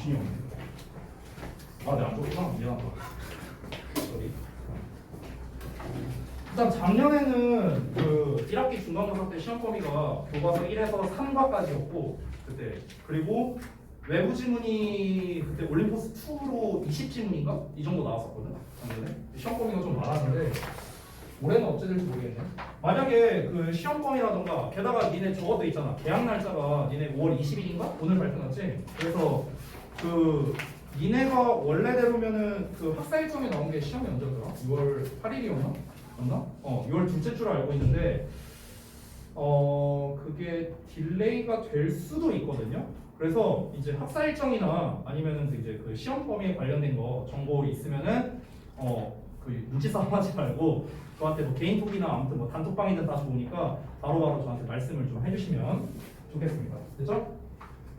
정신이 없네. 아, 내가 안 좋구나. 미안하다. 쏘리. 일단 작년에는 그 1학기 중간고사 때 시험 범위가 교과서 1에서 3과까지였고 그때 그리고 외부 지문이 그때 올림포스 2로 20지문인가? 이 정도 나왔었거든. 작년에 시험 범위가 좀 많았는데 올해는 어찌 될지 모르겠네. 만약에 그 시험 범위라던가 게다가 니네 저것도 있잖아. 계약 날짜가 니네 5월 20일인가? 오늘 발표났지. 그래서 그 니네가 원래대로면은 그 학사 일정에 나온 게 시험이 언제더라? 6월 8일이었나? 맞나? 6월 둘째 줄 알고 있는데 그게 딜레이가 될 수도 있거든요. 그래서 이제 학사 일정이나 아니면은 이제 그 시험 범위에 관련된 거 정보 있으면은 그 눈치 싸움 하지 말고 저한테 뭐 개인톡이나 아무튼 뭐 단톡방이든 다 좋으니까 바로바로 저한테 말씀을 좀 해주시면 좋겠습니다. 됐죠?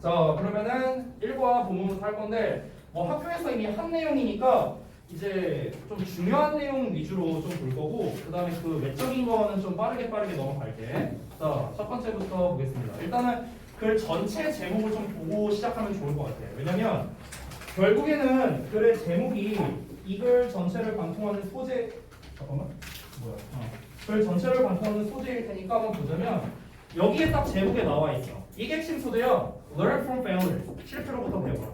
자, 그러면은 1과 본문부터 할 건데 뭐 학교에서 이미 한 내용이니까 이제 좀 중요한 내용 위주로 좀 볼 거고 그 다음에 그 외적인 거는 좀 빠르게 넘어갈게. 자, 첫 번째부터 보겠습니다. 일단은 글 전체 제목을 좀 보고 시작하면 좋을 것 같아요. 왜냐면 결국에는 글의 제목이 이 글 전체를 관통하는 소재 잠깐만 뭐야? 글 전체를 관통하는 소재일 테니까 한번 보자면 여기에 딱 제목에 나와 있어. 이게 핵심 소재야. Learn from failures. 실패로부터 배워라.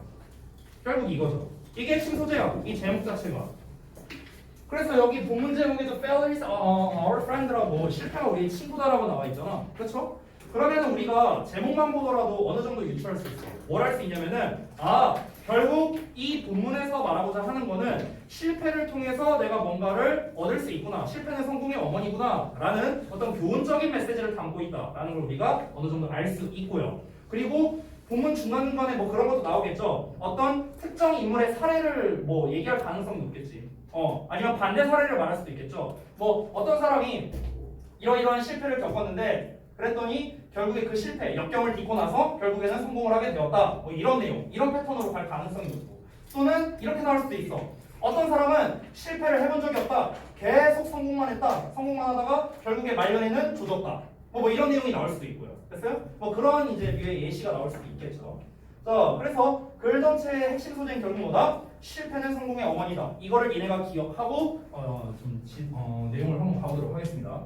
결국 이거죠. 이게 핵심 소재야. 이 제목 자체가. 그래서 여기 본문 제목에도 failures are our friend라고 실패가 우리 친구다라고 나와 있잖아. 그렇죠? 그러면 우리가 제목만 보더라도 어느 정도 유추할 수 있어. 뭘 할 수 있냐면은 결국 이 본문에서 말하고자 하는 거는 실패를 통해서 내가 뭔가를 얻을 수 있구나. 실패는 성공의 어머니구나 라는 어떤 교훈적인 메시지를 담고 있다 라는 걸 우리가 어느 정도 알 수 있고요. 그리고 본문 중간중간에 뭐 그런 것도 나오겠죠. 어떤 특정 인물의 사례를 뭐 얘기할 가능성이 높겠지. 아니면 반대 사례를 말할 수도 있겠죠. 뭐 어떤 사람이 이러이러한 실패를 겪었는데 그랬더니 결국에 그 실패, 역경을 딛고 나서 결국에는 성공을 하게 되었다. 뭐 이런 내용, 이런 패턴으로 갈 가능성이 높고 또는 이렇게 나올 수도 있어. 어떤 사람은 실패를 해본 적이 없다. 계속 성공만 했다. 성공만 하다가 결국에 말년에는 조졌다. 뭐 이런 내용이 나올 수도 있고요. 됐어요? 뭐 그런 이제 류의 예시가 나올 수도 있겠죠. 자, 그래서 글 전체의 핵심 소재는 결국 뭐다? 실패는 성공의 어머니다. 이거를 얘네가 기억하고 내용을 한번 가보도록 하겠습니다.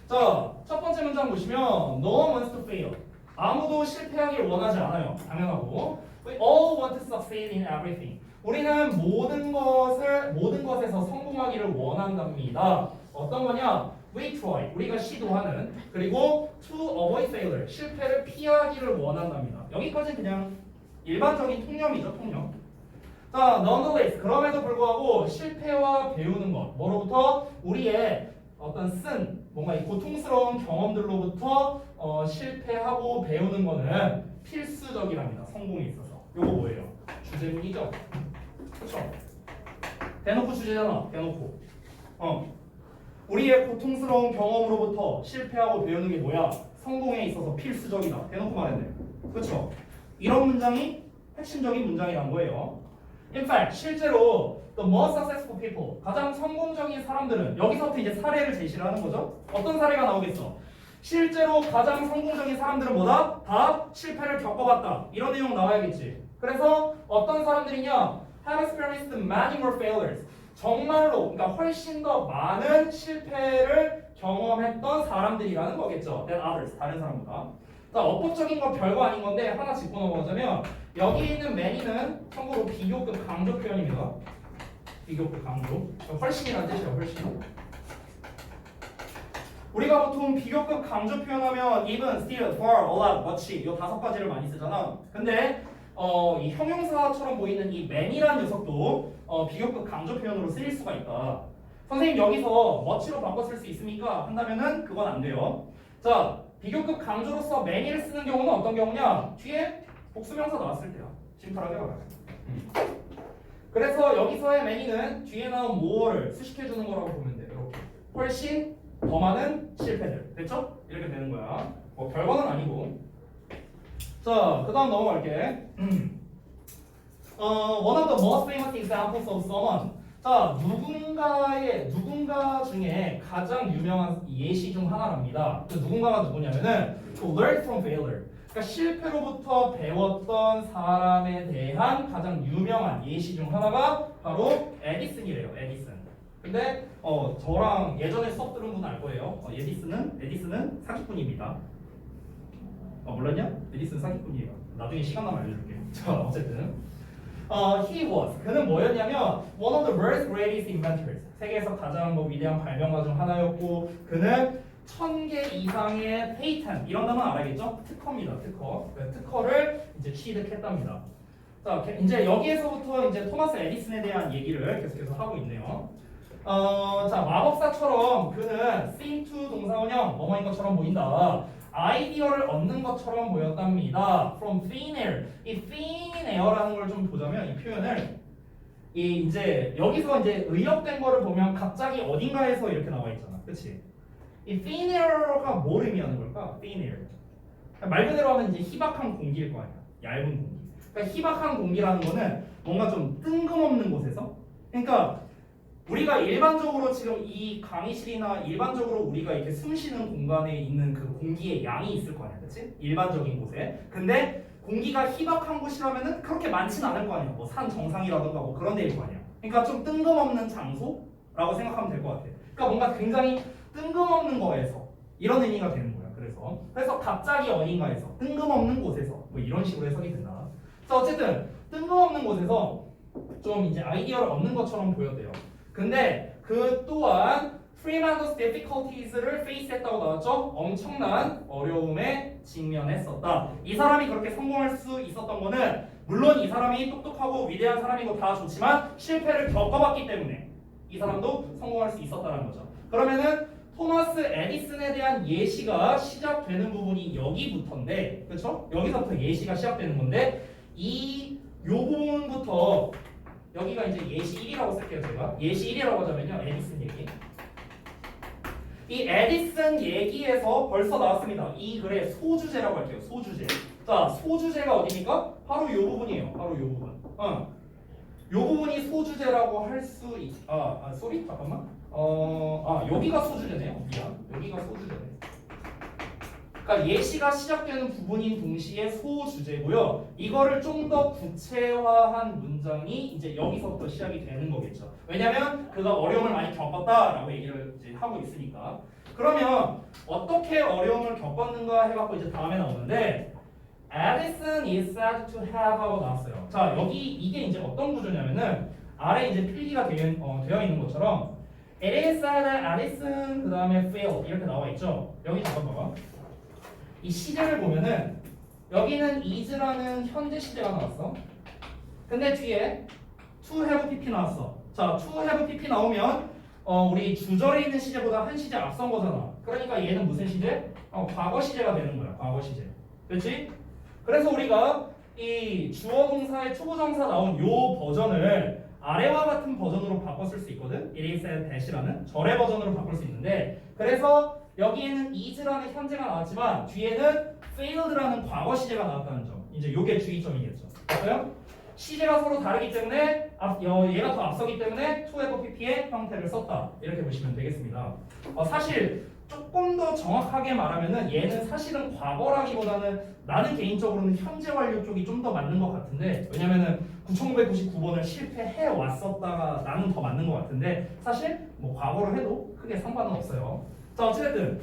자, 첫 번째 문장 보시면 No one wants to fail. 아무도 실패하길 원하지 않아요. 당연하고 We all want to succeed in everything. 우리는 모든 것에서 성공하기를 원한답니다. 어떤 거냐? We try. 우리가 시도하는. 그리고 to avoid failure. 실패를 피하기를 원한답니다. 여기까지 그냥 일반적인 통념이죠, 통념. 자, nonetheless. 그럼에도 불구하고 실패와 배우는 것. 뭐로부터? 우리의 어떤 뭔가 이 고통스러운 경험들로부터 실패하고 배우는 거는 필수적이랍니다. 성공에 있어서. 요거 뭐예요? 주제문이죠. 그렇죠? 대놓고 주제잖아. 대놓고. 우리의 고통스러운 경험으로부터 실패하고 배우는 게 뭐야? 성공에 있어서 필수적이다. 대놓고 말했네. 그렇죠? 이런 문장이 핵심적인 문장이란 거예요. In fact, 실제로 the most successful people, 가장 성공적인 사람들은 여기서부터 이제 사례를 제시를 하는 거죠. 어떤 사례가 나오겠어? 실제로 가장 성공적인 사람들은 뭐다? 다 실패를 겪어봤다. 이런 내용 나와야겠지. 그래서 어떤 사람들이냐? Have experienced many more failures. 정말로, 그러니까 훨씬 더 많은 실패를 경험했던 사람들이라는 거겠죠. Than others, 다른 사람보다. 자, 어법적인 건 별거 아닌 건데 하나 짚고 넘어가자면 여기 있는 many는 참고로 비교급 강조 표현입니다. 비교급 강조. 훨씬이라는 뜻이에요. 훨씬. 우리가 보통 비교급 강조 표현하면 even, still, far, a lot, much 이 5가지를 많이 쓰잖아. 근데 이 형용사처럼 보이는 이 man이라는 녀석도 비교급 강조 표현으로 쓰일 수가 있다. 선생님 여기서 much로 바꿔 쓸 수 있습니까? 한다면은 그건 안 돼요. 자, 비교급 강조로서 many를 쓰는 경우는 어떤 경우냐? 뒤에 복수명사 나왔을 때야. 심플하게 말하면. 그래서 여기서의 many는 뒤에 나온 more를 수식해주는 거라고 보면 돼요. 이렇게. 훨씬 더 많은 실패들. 됐죠? 이렇게 되는 거야. 뭐 별거는 아니고. 자, 그 다음 넘어갈게. One of the most famous examples of someone. 자, 누군가 중에 가장 유명한 예시 중 하나랍니다. 그 누군가가 누구냐면은 to learn from failure. 그러니까 실패로부터 배웠던 사람에 대한 가장 유명한 예시 중 하나가 바로 에디슨이래요. 에디슨. 근데 저랑 예전에 수업 들은 분은 알 거예요. 에디슨은 사기꾼입니다. 몰랐냐? 에디슨 사기꾼이에요. 나중에 시간 나면 알려줄게. 자, 어쨌든 he was 그는 뭐였냐면 one of the world's greatest inventors. 세계에서 가장 위대한 발명가 중 하나였고 그는 1000개 이상의 페이턴 이런 거만 알아야겠죠? 특허입니다. 특허를 이제 취득했답니다. 자, 이제 여기에서부터 이제 토마스 에디슨에 대한 얘기를 계속해서 하고 있네요. 자, 마법사처럼 그는 seem to 동사원형 뭐뭐인 것처럼 보인다. 아이디어를 얻는 것처럼 보였답니다. From thin air. 이 thin air라는 걸 좀 보자면 이 표현을 이제 여기서 이제 의역된 거를 보면 갑자기 어딘가에서 이렇게 나와 있잖아. 그렇지? 이 thin air가 뭘 의미하는 걸까? thin air. 말 그대로 하면 이제 희박한 공기일 거 아니야. 얇은 공기. 그러니까 희박한 공기라는 거는 뭔가 좀 뜬금없는 곳에서. 그러니까 우리가 일반적으로 지금 이 강의실이나 일반적으로 우리가 이렇게 숨 쉬는 공간에 있는 그 공기의 양이 있을 거 아니야, 그렇지? 일반적인 곳에. 근데 공기가 희박한 곳이라면은 그렇게 많진 않을 거 아니야. 뭐 산 정상이라든가 뭐 그런 데일 거 아니야. 그러니까 좀 뜬금없는 장소라고 생각하면 될 것 같아. 그러니까 뭔가 굉장히 뜬금없는 거에서 이런 의미가 되는 거야. 그래서 갑자기 어딘가에서 뜬금없는 곳에서 뭐 이런 식으로 해석이 된다. 그래서 어쨌든 뜬금없는 곳에서 좀 이제 아이디어를 얻는 것처럼 보였대요. 근데 그 또한 tremendous difficulties를 face했다고 나왔죠? 엄청난 어려움에 직면했었다. 이 사람이 그렇게 성공할 수 있었던 거는 물론 이 사람이 똑똑하고 위대한 사람이고 다 좋지만 실패를 겪어봤기 때문에 이 사람도 성공할 수 있었다는 거죠. 그러면은 토마스 에디슨에 대한 예시가 시작되는 부분이 여기부터인데, 그렇죠? 여기서부터 예시가 시작되는 건데 요 부분부터 여기가 이제 예시 1이라고 쓸게요. 제가 예시 1이라고 하자면요, 에디슨 얘기. 이 에디슨 얘기에서 벌써 나왔습니다. 이 글의 소주제라고 할게요. 소주제. 자, 소주제가 어디입니까? 바로 이 부분이에요. 바로 이 부분. 이 부분이 소주제라고 할 수 있. 쏘리 잠깐만. 여기가 소주제네요. 미안. 여기가 소주제네. 그러니까 예시가 시작되는 부분인 동시에 소주제고요. 이거를 좀 더 구체화한 문장이 이제 여기서부터 시작이 되는 거겠죠. 왜냐하면 그가 어려움을 많이 겪었다라고 얘기를 이제 하고 있으니까. 그러면 어떻게 어려움을 겪었는가 해갖고 이제 다음에 나오는데 Edison is said to have 하고 나왔어요. 자, 여기 이게 이제 어떤 구조냐면은 아래 이제 필기가 되어 있는 것처럼 It is said that Edison 그 다음에 failed 이렇게 나와 있죠. 여기 잠깐 봐봐. 이 시제를 보면은 여기는 is라는 현재 시제가 나왔어. 근데 뒤에 to have pp 나왔어. 자, to have pp 나오면 우리 주절에 있는 시제보다 한 시제 앞선 거잖아. 그러니까 얘는 무슨 시제? 과거 시제가 되는 거야. 과거 시제. 그렇지? 그래서 우리가 이 주어 동사의 투부정사 나온 요 버전을 아래와 같은 버전으로 바꿔 쓸 수 있거든. it is said that이라는 절의 버전으로 바꿀 수 있는데 그래서 여기에는 is라는 현재가 나왔지만 뒤에는 failed라는 과거 시제가 나왔다는 점. 이제 요게 주의점이겠죠. 됐어요? 시제가 서로 다르기 때문에 얘가 더 앞서기 때문에 to have pp의 형태를 썼다. 이렇게 보시면 되겠습니다. 사실 조금 더 정확하게 말하면은 얘는 사실은 과거라기보다는 나는 개인적으로는 현재 완료 쪽이 좀 더 맞는 것 같은데 왜냐면은 9999번을 실패해 왔었다가 나는 더 맞는 것 같은데 사실 뭐 과거로 해도 크게 상관은 없어요. 자, 어쨌든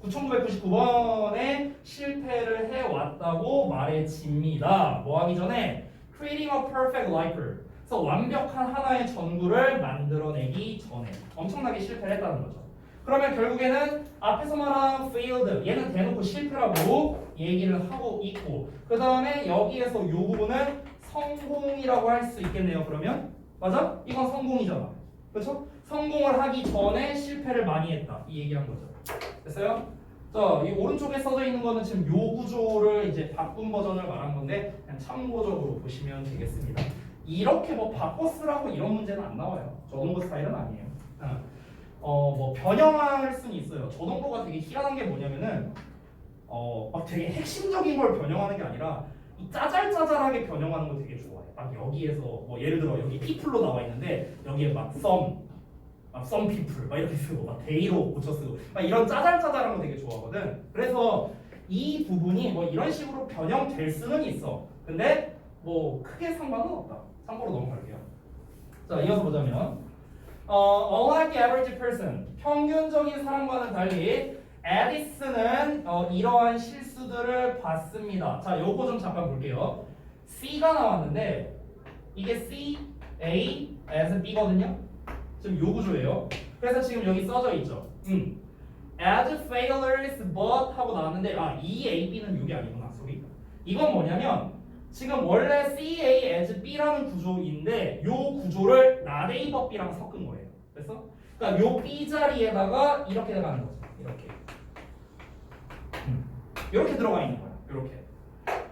9999번에 실패를 해왔다고 말해집니다. 뭐 하기 전에 creating a perfect lifer. 그래서 완벽한 하나의 전구를 만들어내기 전에 엄청나게 실패를 했다는 거죠. 그러면 결국에는 앞에서 말한 failed 얘는 대놓고 실패라고 얘기를 하고 있고 그 다음에 여기에서 이 부분은 성공이라고 할 수 있겠네요. 그러면 맞아? 이건 성공이잖아. 그렇죠? 성공을 하기 전에 실패를 많이 했다. 이 얘기한 거죠. 됐어요? 자, 이 오른쪽에 써져 있는 거는 지금 요 구조를 이제 바꾼 버전을 말한 건데 그냥 참고적으로 보시면 되겠습니다. 이렇게 뭐 바꿔 쓰라고 이런 문제는 안 나와요. 저 정도 스타일은 아니에요. 뭐 변형할 수는 있어요. 저 정도가 되게 희한한 게 뭐냐면은 막 되게 핵심적인 걸 변형하는 게 아니라 이 짜잘짜잘하게 변형하는 거 되게 좋아해. 막 여기에서 뭐 예를 들어 여기 people로 나와 있는데 여기에 막 some people 막 이렇게 쓰고 막 they로 고쳐 쓰고 막 이런 짜잘짜잘한 거 되게 좋아하거든. 그래서 이 부분이 뭐 이런 식으로 변형될 수는 있어. 근데 뭐 크게 상관은 없다. 참고로 넘어갈게요. 자, 이어서 보자면 unlike the average person, 평균적인 사람과는 달리 에디슨은 이러한 실수들을 봤습니다. 자, 요거 좀 잠깐 볼게요. C가 나왔는데 이게 C, A, as B거든요. 지금 요 구조예요. 그래서 지금 여기 써져 있죠. as failures but 하고 나왔는데 E, A, B는 이게 아니구나. 소리. 이건 뭐냐면 지금 원래 C, A, as B라는 구조인데 요 구조를 not A but B랑 섞은 거예요. 됐어? 그러니까 요 B 자리에다가 이렇게 들어가는 거죠. 이렇게 들어가 있는 거야. 이렇게.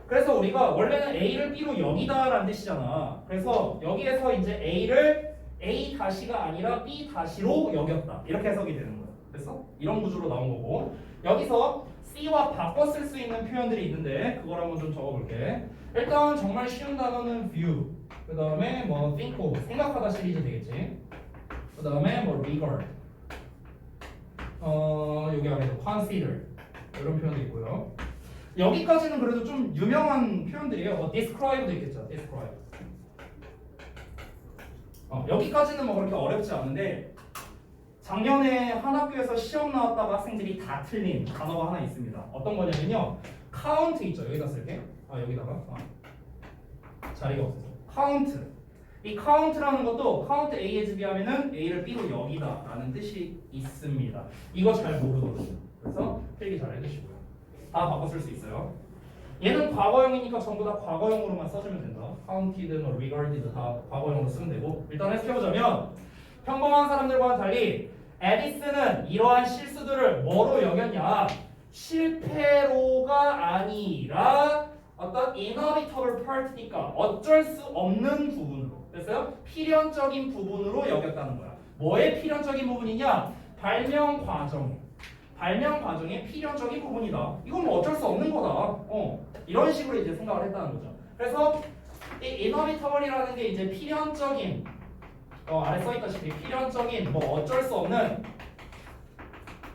그래서 우리가 원래는 A를 B로 여기다라는 뜻이잖아. 그래서 여기에서 이제 A를 A 다시가 아니라 B 다시로 여겼다. 이렇게 해석이 되는 거야. 됐어? 이런 구조로 나온 거고 여기서 C와 바꿔 쓸 수 있는 표현들이 있는데 그걸 한번 좀 적어볼게. 일단 정말 쉬운 단어는 view. 그 다음에 뭐 think of, 생각하다 시리즈 되겠지. 그 다음에 뭐 regard. 여기 안에도 consider 이런 표현도 있고요. 여기까지는 그래도 좀 유명한 표현들이에요. 뭐 describe도 있겠죠. describe. 여기까지는 뭐 그렇게 어렵지 않은데 작년에 한 학교에서 시험 나왔다가 학생들이 다 틀린 단어가 하나 있습니다. 어떤 거냐면요. count 있죠. 여기다 쓸게. 여기다가 자리가 없어서 count. 이 count라는 것도 count A as B 하면은 A를 B로 여기다 라는 뜻이 있습니다. 이거 잘 모르거든요. 그래서 필기 잘 해주시고요. 다 바꿔 쓸 수 있어요. 얘는 과거형이니까 전부 다 과거형으로만 써주면 된다. counted든 regarded 다 과거형으로 쓰면 되고 일단 해석해보자면 평범한 사람들과는 달리 에디슨은 이러한 실수들을 뭐로 여겼냐? 실패로가 아니라 어떤 inevitable part니까 어쩔 수 없는 부분으로 됐어요? 필연적인 부분으로 여겼다는 거야. 뭐의 필연적인 부분이냐? 발명 과정의 필연적인 부분이다. 이건 뭐 어쩔 수 없는 거다. 이런 식으로 이제 생각을 했다는 거죠. 그래서 이 inevitable이라는 게 이제 필연적인 아래 써있다시피 필연적인 뭐 어쩔 수 없는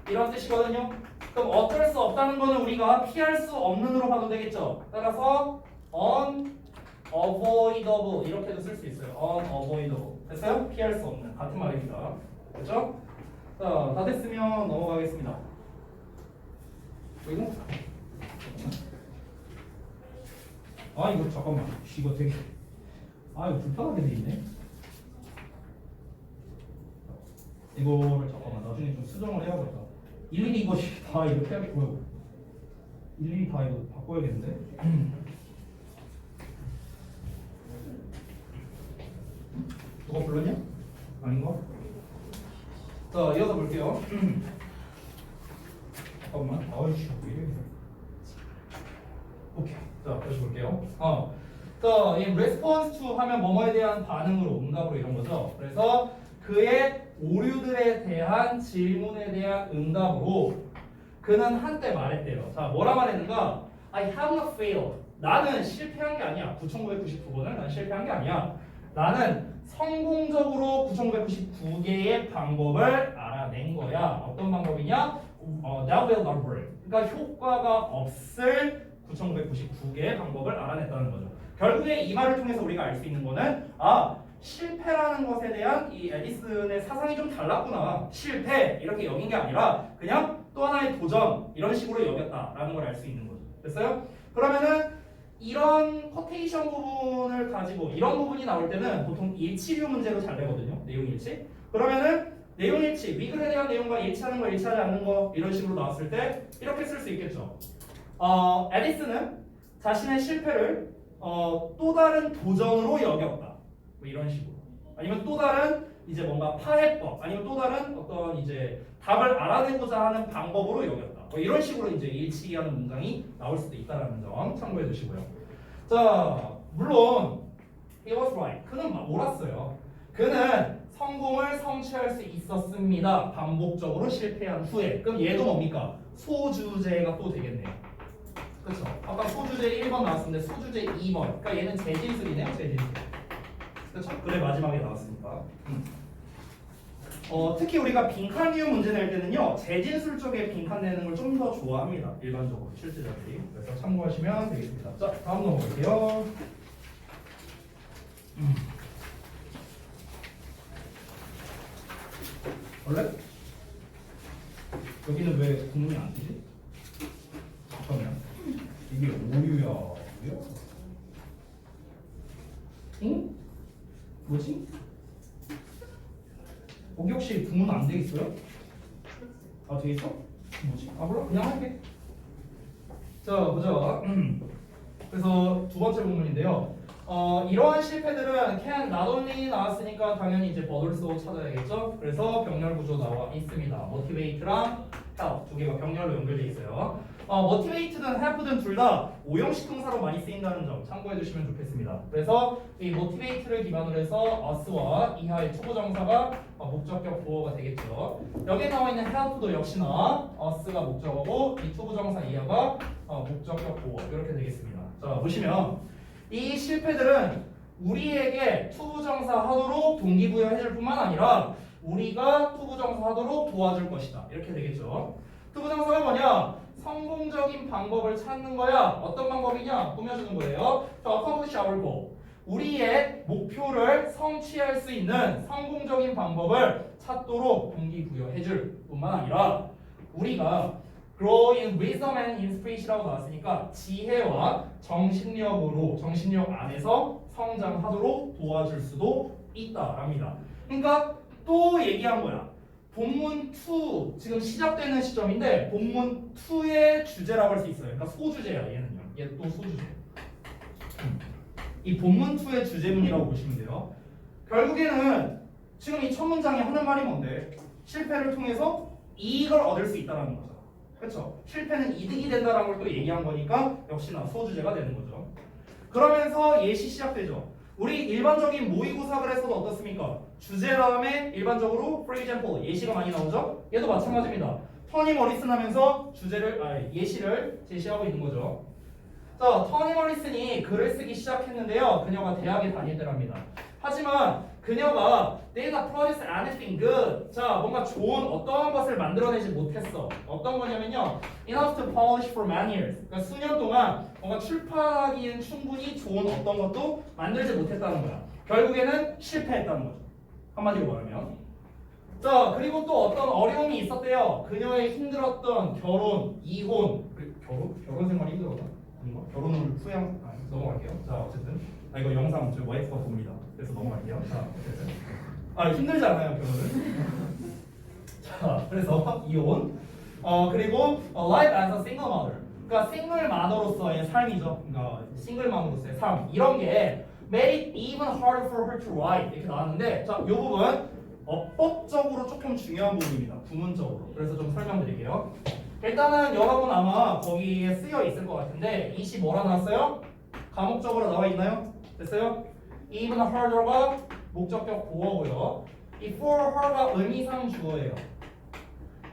이런 뜻이거든요. 그럼 어쩔 수 없다는 거는 우리가 피할 수 없는으로 봐도 되겠죠. 따라서 unavoidable 이렇게도 쓸 수 있어요. unavoidable 됐어요? 피할 수 없는 같은 말입니다. 그렇죠? 자, 다 됐으면 넘어가겠습니다. 그리고 이거 잠깐만 이거 되게 이거 불편하게 돼 있네. 이거를 잠깐만 나중에 좀 수정을 해야겠다. 일일이 이거 다 이렇게 하겠고요. 일일이 다 이거 바꿔야겠는데. 누가 불렀냐? 아닌가? 자, 이어서 볼게요. 잠깐만. 아이씨, 왜 이래? 오케이. 자, 다시 볼게요. 자, 이 response to 하면 뭐뭐에 대한 반응으로, 응답으로 이런 거죠. 그래서 그의 오류들에 대한 질문에 대한 응답으로 그는 한때 말했대요. 자, 뭐라 말했는가? I have not failed. 나는 실패한 게 아니야. 9,999번을 난 실패한 게 아니야. 나는 성공적으로 9,999개의 방법을 알아낸 거야. 어떤 방법이냐? That will not work. 그러니까 효과가 없을 9,999개의 방법을 알아냈다는 거죠. 결국에 이 말을 통해서 우리가 알 수 있는 거는 실패라는 것에 대한 이 에디슨의 사상이 좀 달랐구나. 실패 이렇게 여긴 게 아니라 그냥 또 하나의 도전 이런 식으로 여겼다라는 걸 알 수 있는 거죠. 됐어요? 그러면은 이런 쿼테이션 부분을 가지고 이런 부분이 나올 때는 보통 일치류 문제로 잘 되거든요. 내용 일치. 그러면은 내용 일치, 위글에 대한 내용과 일치하는 거, 일치하지 않는 거 이런 식으로 나왔을 때 이렇게 쓸 수 있겠죠. 에디슨은 자신의 실패를 또 다른 도전으로 여겼다. 뭐 이런 식으로. 아니면 또 다른 이제 뭔가 파해법, 아니면 또 다른 어떤 이제 답을 알아내고자 하는 방법으로 여겼다. 뭐 이런 식으로 이제 일치하는 문장이 나올 수도 있다는 점 참고해 주시고요. 자, 물론 he was right. 그는 옳았어요. 그는 성공을 성취할 수 있었습니다. 반복적으로 실패한 후에. 그럼 얘도 뭡니까? 소주제가 또 되겠네요. 그렇죠? 아까 소주제 1번 나왔었는데 소주제 2번. 그러니까 얘는 재진술이네요. 재진술. 그렇죠? 그래 마지막에 나왔으니까. 특히 우리가 빈칸 이유 문제 낼 때는요, 재진술 쪽에 빈칸 내는 걸 좀 더 좋아합니다. 일반적으로 실제자들이. 그래서 참고하시면 되겠습니다. 자, 다음 넘어갈게요. 원래 여기는 왜 구문이 안 뜨지? 잠깐만. 이게 오류야. 오류야? 응? 뭐지? 거기 혹시 구문 안 돼 있어요? 아, 돼 있어? 뭐지? 아, 몰라. 그냥 할게. 자, 보자. 그래서 두 번째 부분인데요. 이러한 실패들은 can not only 나왔으니까 당연히 이제 but also 찾아야겠죠. 그래서 병렬 구조 나와 있습니다. motivate랑 help 두 개가 병렬로 연결돼 있어요. motivate든 help든 둘 다 오형식 동사로 많이 쓰인다는 점 참고해 주시면 좋겠습니다. 그래서 이 motivate를 기반으로 해서 us와 이하의 투부정사가 목적격 보어가 되겠죠. 여기에 나와 있는 help도 역시나 us가 목적어고 이 투부정사 이하가 목적격 보어 이렇게 되겠습니다. 자, 보시면 이 실패들은 우리에게 투부정사 하도록 동기부여해줄 뿐만 아니라 우리가 투부정사 하도록 도와줄 것이다. 이렇게 되겠죠. 투부정사가 뭐냐? 성공적인 방법을 찾는 거야. 어떤 방법이냐? 꾸며주는 거예요. accomplish our goal. 우리의 목표를 성취할 수 있는 성공적인 방법을 찾도록 동기부여해줄 뿐만 아니라 우리가 grow in wisdom and inspiration이라고 나왔으니까 지혜와 정신력 안에서 성장하도록 도와줄 수도 있다랍니다. 그러니까 또 얘기한 거야. 본문 2 지금 시작되는 시점인데 본문 2의 주제라고 할 수 있어요. 그러니까 소주제야 얘는요. 얘 또 소주제. 이 본문 2의 주제문이라고 보시면 돼요. 결국에는 지금 이 첫 문장이 하는 말이 뭔데? 실패를 통해서 이익을 얻을 수 있다는 거죠. 그렇죠? 실패는 이득이 된다는 걸 또 얘기한 거니까 역시나 소주제가 되는 거죠. 그러면서 예시 시작되죠. 우리 일반적인 모의고사글에서도 어떻습니까? 주제 다음에 일반적으로 for example 예시가 많이 나오죠? 얘도 마찬가지입니다. 터니 머리슨 하면서 예시를 제시하고 있는 거죠. 자, 터니 머리슨이 글을 쓰기 시작했는데요. 그녀가 대학에 다닐 때랍니다. 하지만 그녀가 did not produce anything good. 자, 뭔가 좋은 어떠한 것을 만들어내지 못했어. 어떤 거냐면요. enough to publish for many years. 그러니까 수년 동안 뭔가 출판하기엔 충분히 좋은 어떤 것도 만들지 못했다는 거야. 결국에는 실패했다는 거죠. 한마디로 말하면. 자, 그리고 또 어떤 어려움이 있었대요. 그녀의 힘들었던 결혼, 이혼, 결혼 생활이 힘들었나? 아닌가? 결혼을 넘어갈게요. 자, 어쨌든 이거 영상 저 와이프가 봅니다. 그래서 넘어갈게요. 자, 어쨌든 힘들지 않아요 결혼은. 자, 그래서 이혼. 그리고 life as a single mother. 그러니까 싱글마더로서의 삶이죠. 그러니까 싱글맘으로서의 삶. 이런 게 made it even harder for her to write 이렇게 나왔는데, 자, 이 부분 어법적으로 조금 중요한 부분입니다. 구문적으로. 그래서 좀 설명드릴게요. 일단은 여러분 아마 거기에 쓰여 있을 것 같은데 이시 뭐라 나왔어요? 과목적으로 나와 있나요? 됐어요? even harder가 목적격 보어고요. 이 for her가 의미상 주어예요.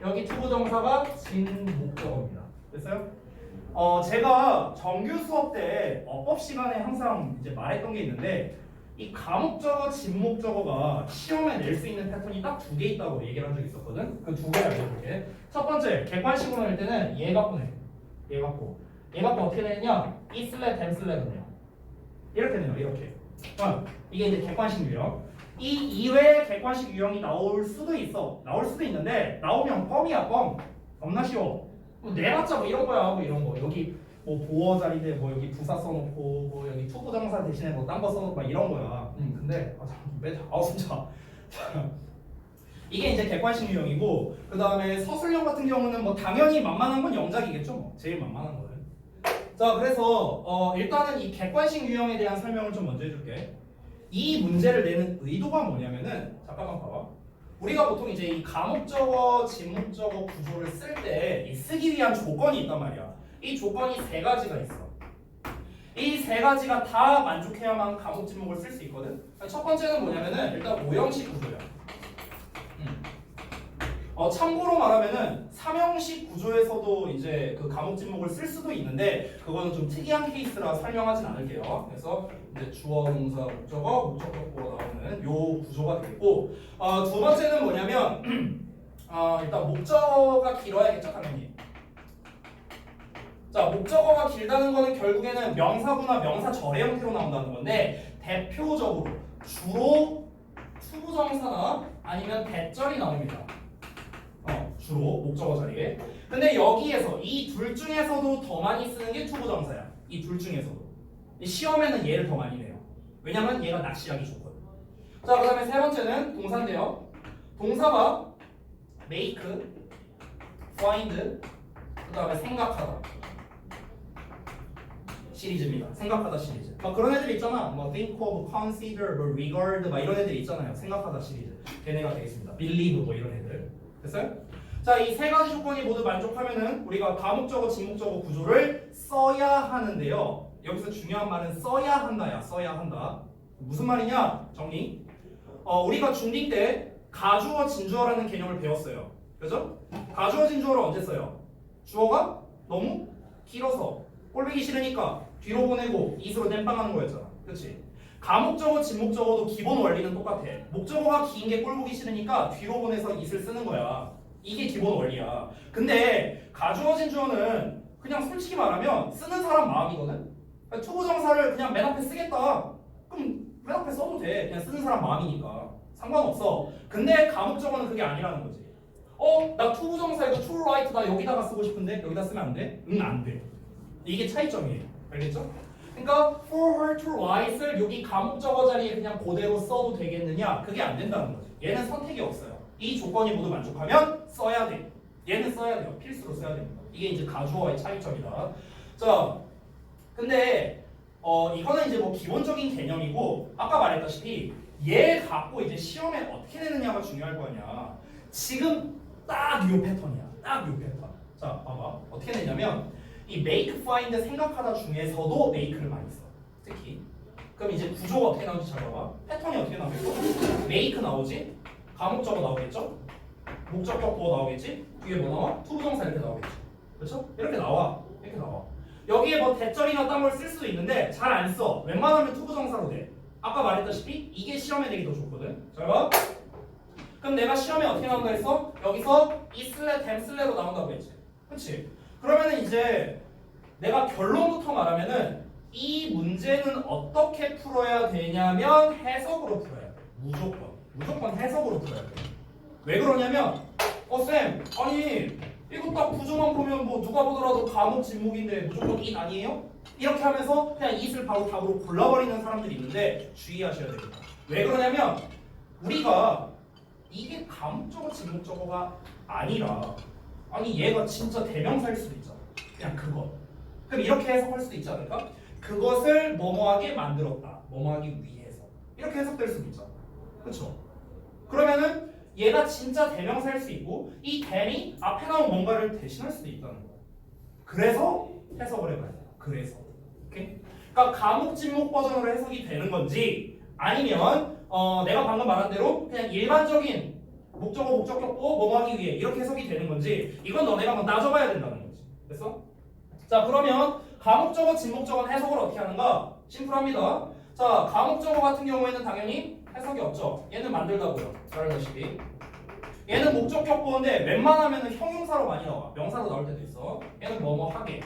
여기 투부정사가 진 목적어입니다. 됐어요? 제가 정규 수업 때 어법 시간에 항상 이제 말했던 게 있는데 이 가목적어, 진목적어가 시험에 낼 수 있는 패턴이 딱 두 개 있다고 얘기를 한 적이 있었거든. 그 두 개 알려줄게. 첫 번째, 객관식으로 낼 때는 얘 갖고 내. 얘 갖고 어떻게 내냐? 이 슬랩, 댐 슬랩은 내요. 이렇게 내요. 이렇게. 이게 이제 객관식 유형. 이 이외의 객관식 유형이 나올 수도 있어. 나올 수도 있는데 나오면 뻥이야, 뻥. 겁나 쉬워. 뭐 내봤자 뭐 이런 거야, 뭐 이런 거. 여기 뭐 보어 자리대 뭐 여기 부사 써놓고 뭐 여기 투부정사 대신에 뭐 딴 거 써놓고 막 이런 거야. 근데 진짜 이게 이제 객관식 유형이고, 그 다음에 서술형 같은 경우는 뭐 당연히 만만한 건 영작이겠죠. 뭐 제일 만만한 거는. 자, 그래서 일단은 이 객관식 유형에 대한 설명을 좀 먼저 해줄게. 이 문제를 내는 의도가 뭐냐면은, 잠깐만 봐봐. 우리가 보통 이제 이 가목적어, 진목적어 구조를 쓸 때 쓰기 위한 조건이 있단 말이야. 이 조건이 세 가지가 있어. 이 세 가지가 다 만족해야만 가목, 진목을 쓸 수 있거든. 첫 번째는 뭐냐면은 일단 오형식 구조야. 참고로 말하면은 삼형식 구조에서도 이제 그 감옥 진목을 쓸 수도 있는데 그거는 좀 특이한 케이스라 설명하진 않을게요. 그래서 이제 주어, 동사, 목적어, 목적격보가 나오는 요 구조가 되겠고 두 번째는 뭐냐면 일단 목적어가 길어야겠죠, 당연히. 자, 목적어가 길다는 거는 결국에는 명사구나 명사절의 형태로 나온다는 건데 대표적으로 주로 투부정사나 아니면 대절이 나옵니다. 주로 목적어 자리에. 근데 여기에서 이 둘 중에서도 더 많이 쓰는 게 투부정사야. 이 둘 중에서도. 시험에는 얘를 더 많이 내요. 왜냐면 얘가 낚시하기 좋거든. 자, 그 다음에 세 번째는 동사인데요. 동사가 make, find, 그 다음에 생각하다 시리즈입니다. 생각하다 시리즈. 그런 애들 있잖아. 뭐 think of, consider, 뭐 regard 막 이런 애들 있잖아요. 생각하다 시리즈. 걔네가 되겠습니다. believe 뭐 이런 애들. 됐어요? 자, 이 세 가지 조건이 모두 만족하면은 우리가 가목적어, 진목적어 구조를 써야 하는데요. 여기서 중요한 말은 써야 한다야. 써야 한다. 무슨 말이냐? 정리. 우리가 중2 때 가주어, 진주어라는 개념을 배웠어요. 그죠? 가주어, 진주어를 언제 써요? 주어가 너무 길어서 꼴보기 싫으니까 뒤로 보내고 이스로 땜빵하는 거였잖아. 그렇지? 가목적어, 진목적어도 기본 원리는 똑같아. 목적어가 긴 게 꼴보기 싫으니까 뒤로 보내서 it을 쓰는 거야. 이게 기본 원리야. 근데 가주어, 진주어는 그냥 솔직히 말하면 쓰는 사람 마음이거든. 투부정사를 그냥 맨 앞에 쓰겠다. 그럼 맨 앞에 써도 돼. 그냥 쓰는 사람 마음이니까 상관없어. 근데 가목적어는 그게 아니라는 거지. 나 투부정사에도 true, right 나 여기다가 쓰고 싶은데 여기다 쓰면 안 돼? 응, 안 돼. 이게 차이점이에요. 알겠죠? 그러니까 for her to write을 여기 가목적어 자리에 그냥 그대로 써도 되겠느냐? 그게 안 된다는 거지. 얘는 선택이 없어요. 이 조건이 모두 만족하면 써야 돼. 얘는 써야 돼요. 필수로 써야 됩니다. 이게 이제 가주어와의 차이점이다. 자, 근데 이거는 이제 뭐 기본적인 개념이고 아까 말했다시피 얘 갖고 이제 시험에 어떻게 내느냐가 중요할 거 아니야. 지금 딱 요 패턴이야. 딱 요 패턴. 자, 봐봐. 어떻게 내냐면 이 make, find 생각하다 중에서도 make를 많이 써. 특히. 그럼 이제 구조가 어떻게 나오는지 잘 봐봐. 패턴이 어떻게 나오겠어? make 나오지? 가목적어 나오겠죠? 목적격보어 나오겠지? 뒤에 뭐 나와? 투부정사 이렇게 나오겠지. 그렇죠? 이렇게 나와. 이렇게 나와. 여기에 뭐 대절이나 딴 걸 쓸 수도 있는데 잘 안 써. 웬만하면 투부정사로 돼. 아까 말했다시피 이게 시험에 내기 더 좋거든. 잘 봐. 그럼 내가 시험에 어떻게 나온다 했어? 여기서 이 슬래, 댐 슬래로 나온다고 했지. 그렇지? 그러면은 이제 내가 결론부터 말하면은 이 문제는 어떻게 풀어야 되냐면 해석으로 풀어야 돼. 무조건 해석으로 풀어야 돼. 왜 그러냐면 쌤 아니 이거 딱 구조만 보면 뭐 누가 보더라도 과목 진목인데 무조건 잇 아니에요? 이렇게 하면서 그냥 잇을 바로 답으로 골라버리는 사람들이 있는데 주의하셔야 됩니다. 왜 그러냐면 우리가 이게 가목적어 진목적어가 아니라 아니 얘가 진짜 대명사일 수도 있잖아. 그냥 그거. 그럼 이렇게 해석할 수도 있지 않을까? 그것을 뭐뭐하게 만들었다. 뭐뭐하기 위해서. 이렇게 해석될 수도 있잖아. 그렇죠? 그러면은 얘가 진짜 대명사일 수 있고 이 then이 앞에 나온 뭔가를 대신할 수도 있다는 거야. 그래서 해석을 해봐야 돼. 그래서. 오케이? 그러니까 가목 진목 버전으로 해석이 되는 건지 아니면 내가 방금 말한 대로 그냥 일반적인 목적어, 목적격보, 뭐뭐하기 위해 이렇게 해석이 되는 건지 이건 너네가 한번 따져봐야 된다는 거지. 됐어? 자, 그러면 가목적어, 진목적어는 해석을 어떻게 하는가? 심플합니다. 자, 가목적어 같은 경우에는 당연히 해석이 없죠. 얘는 만들다고요. 잘 알다시피. 얘는 목적격보인데 웬만하면 형용사로 많이 나와. 명사로 나올 때도 있어. 얘는 뭐뭐하게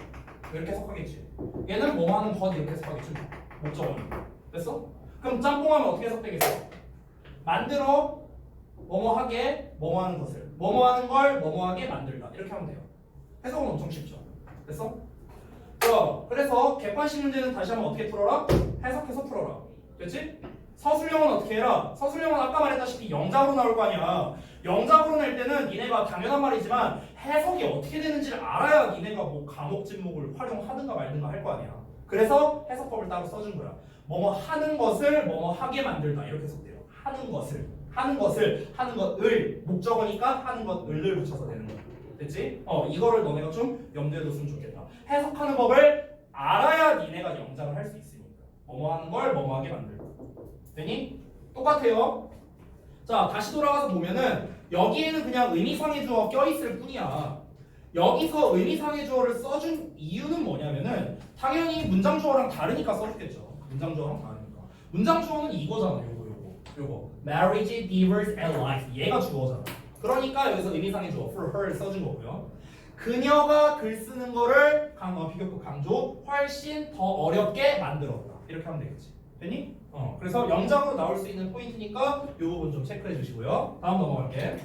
이렇게 해석하겠지. 얘는 뭐뭐하는 것 이렇게 해석하겠지. 목적어는. 됐어? 그럼 짬뽕하면 어떻게 해석되겠어? 만들어 뭐뭐하게 뭐뭐하는 것을 뭐뭐하는 걸 뭐뭐하게 만들다 이렇게 하면 돼요. 해석은 엄청 쉽죠. 됐어? 자, 그래서 객관식 문제는 다시 한번 어떻게 풀어라? 해석해서 풀어라. 됐지? 서술형은 어떻게 해라? 서술형은 아까 말했다시피 영작으로 나올 거 아니야. 영작으로 낼 때는 니네가 당연한 말이지만 해석이 어떻게 되는지를 알아야 니네가 뭐 과목 진목을 활용하든가 말든가 할 거 아니야. 그래서 해석법을 따로 써준 거야. 뭐뭐 하는 것을 뭐뭐 하게 만들다 이렇게 해석돼요. 하는 것을 목적어니까 하는 것을 붙여서 되는 거야. 됐지? 이거를 너네가 좀 염두에 뒀으면 좋겠다. 해석하는 법을 알아야 니네가 영작을 할 수 있으니까. 뭐뭐 하는 걸 뭐뭐 하게 만들다. 되니? 똑같아요. 자, 다시 돌아가서 보면은 여기에는 그냥 의미상의 주어 껴있을 뿐이야. 여기서 의미상의 주어를 써준 이유는 뭐냐면은 당연히 문장 주어랑 다르니까 써줬겠죠. 문장 주어랑 다르니까. 문장 주어는 이거잖아. 요거. Marriage, divorce, and life. 얘가 주어잖아. 그러니까 여기서 의미상의 주어 for her를 써준 거고요. 그녀가 글 쓰는 거를 비교급 강조 훨씬 더 어렵게 만들었다. 이렇게 하면 되겠지. 됐니? 그래서 영장으로 나올 수 있는 포인트니까 이 부분 좀 체크해 주시고요. 다음 넘어갈게.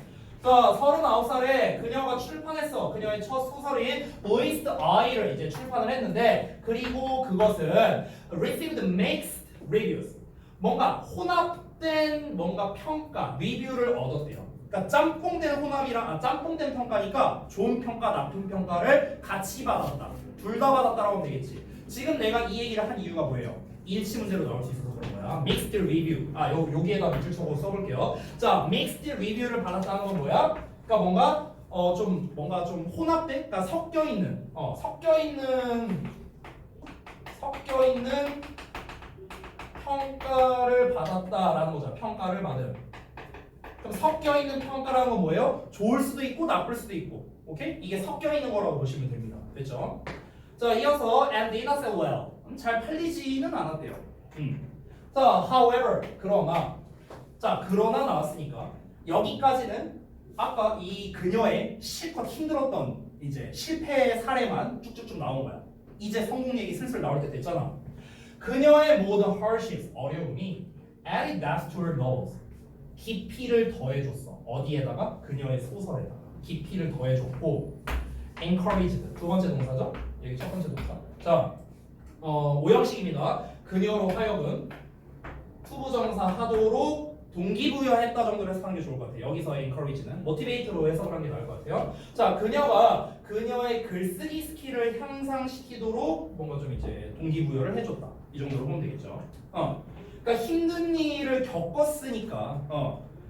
자, 39살에 그녀가 출판했어. 그녀의 첫 소설인 Boys Eye를 이제 출판을 했는데 그리고 그것은 received mixed reviews. 뭔가 혼합된 뭔가 평가, 리뷰를 얻었대요. 그러니까 짬뽕된 혼합이랑 짬뽕된 평가니까 좋은 평가, 나쁜 평가를 같이 받았다. 둘 다 받았다라고 하면 되겠지. 지금 내가 이 얘기를 한 이유가 뭐예요? 일치 문제로 나올 수 있어서 그런 거야. Mixed review. 여기에다 밑줄 쳐서 써볼게요. 자, mixed review를 받았다는 건 뭐야? 그러니까 뭔가 좀 혼합된, 그러니까 섞여 있는 평가를 받았다라는 거죠. 평가를 받은. 그럼 섞여 있는 평가라는 건 뭐예요? 좋을 수도 있고 나쁠 수도 있고. 오케이? 이게 섞여 있는 거라고 보시면 됩니다. 됐죠? 자, 이어서 and did not sell well. 잘 팔리지는 않았대요. 자, however, 그러나 나왔으니까 여기까지는 아까 이 그녀의 실컷 힘들었던 이제 실패 사례만 쭉쭉쭉 나온 거야. 이제 성공 얘기 슬슬 나올 때 됐잖아. 그녀의 모든 hardships, 어려움이 added depth to her novels. 깊이를 더해줬어. 어디에다가? 그녀의 소설에다가 깊이를 더해줬고 encouraged, 두 번째 동사죠? 여기 첫 번째 동사. 자, 오형식입니다. 그녀로 하여금 투부정사 하도록 동기부여했다 정도로 해석하는 게 좋을 것 같아요. 여기서 encourage는 motivate로 해석하는 게 나을 것 같아요. 자, 그녀가 그녀의 글쓰기 스킬을 향상시키도록 뭔가 좀 이제 동기부여를 해줬다. 이 정도로 보면 되겠죠. 그러니까 힘든 일을 겪었으니까,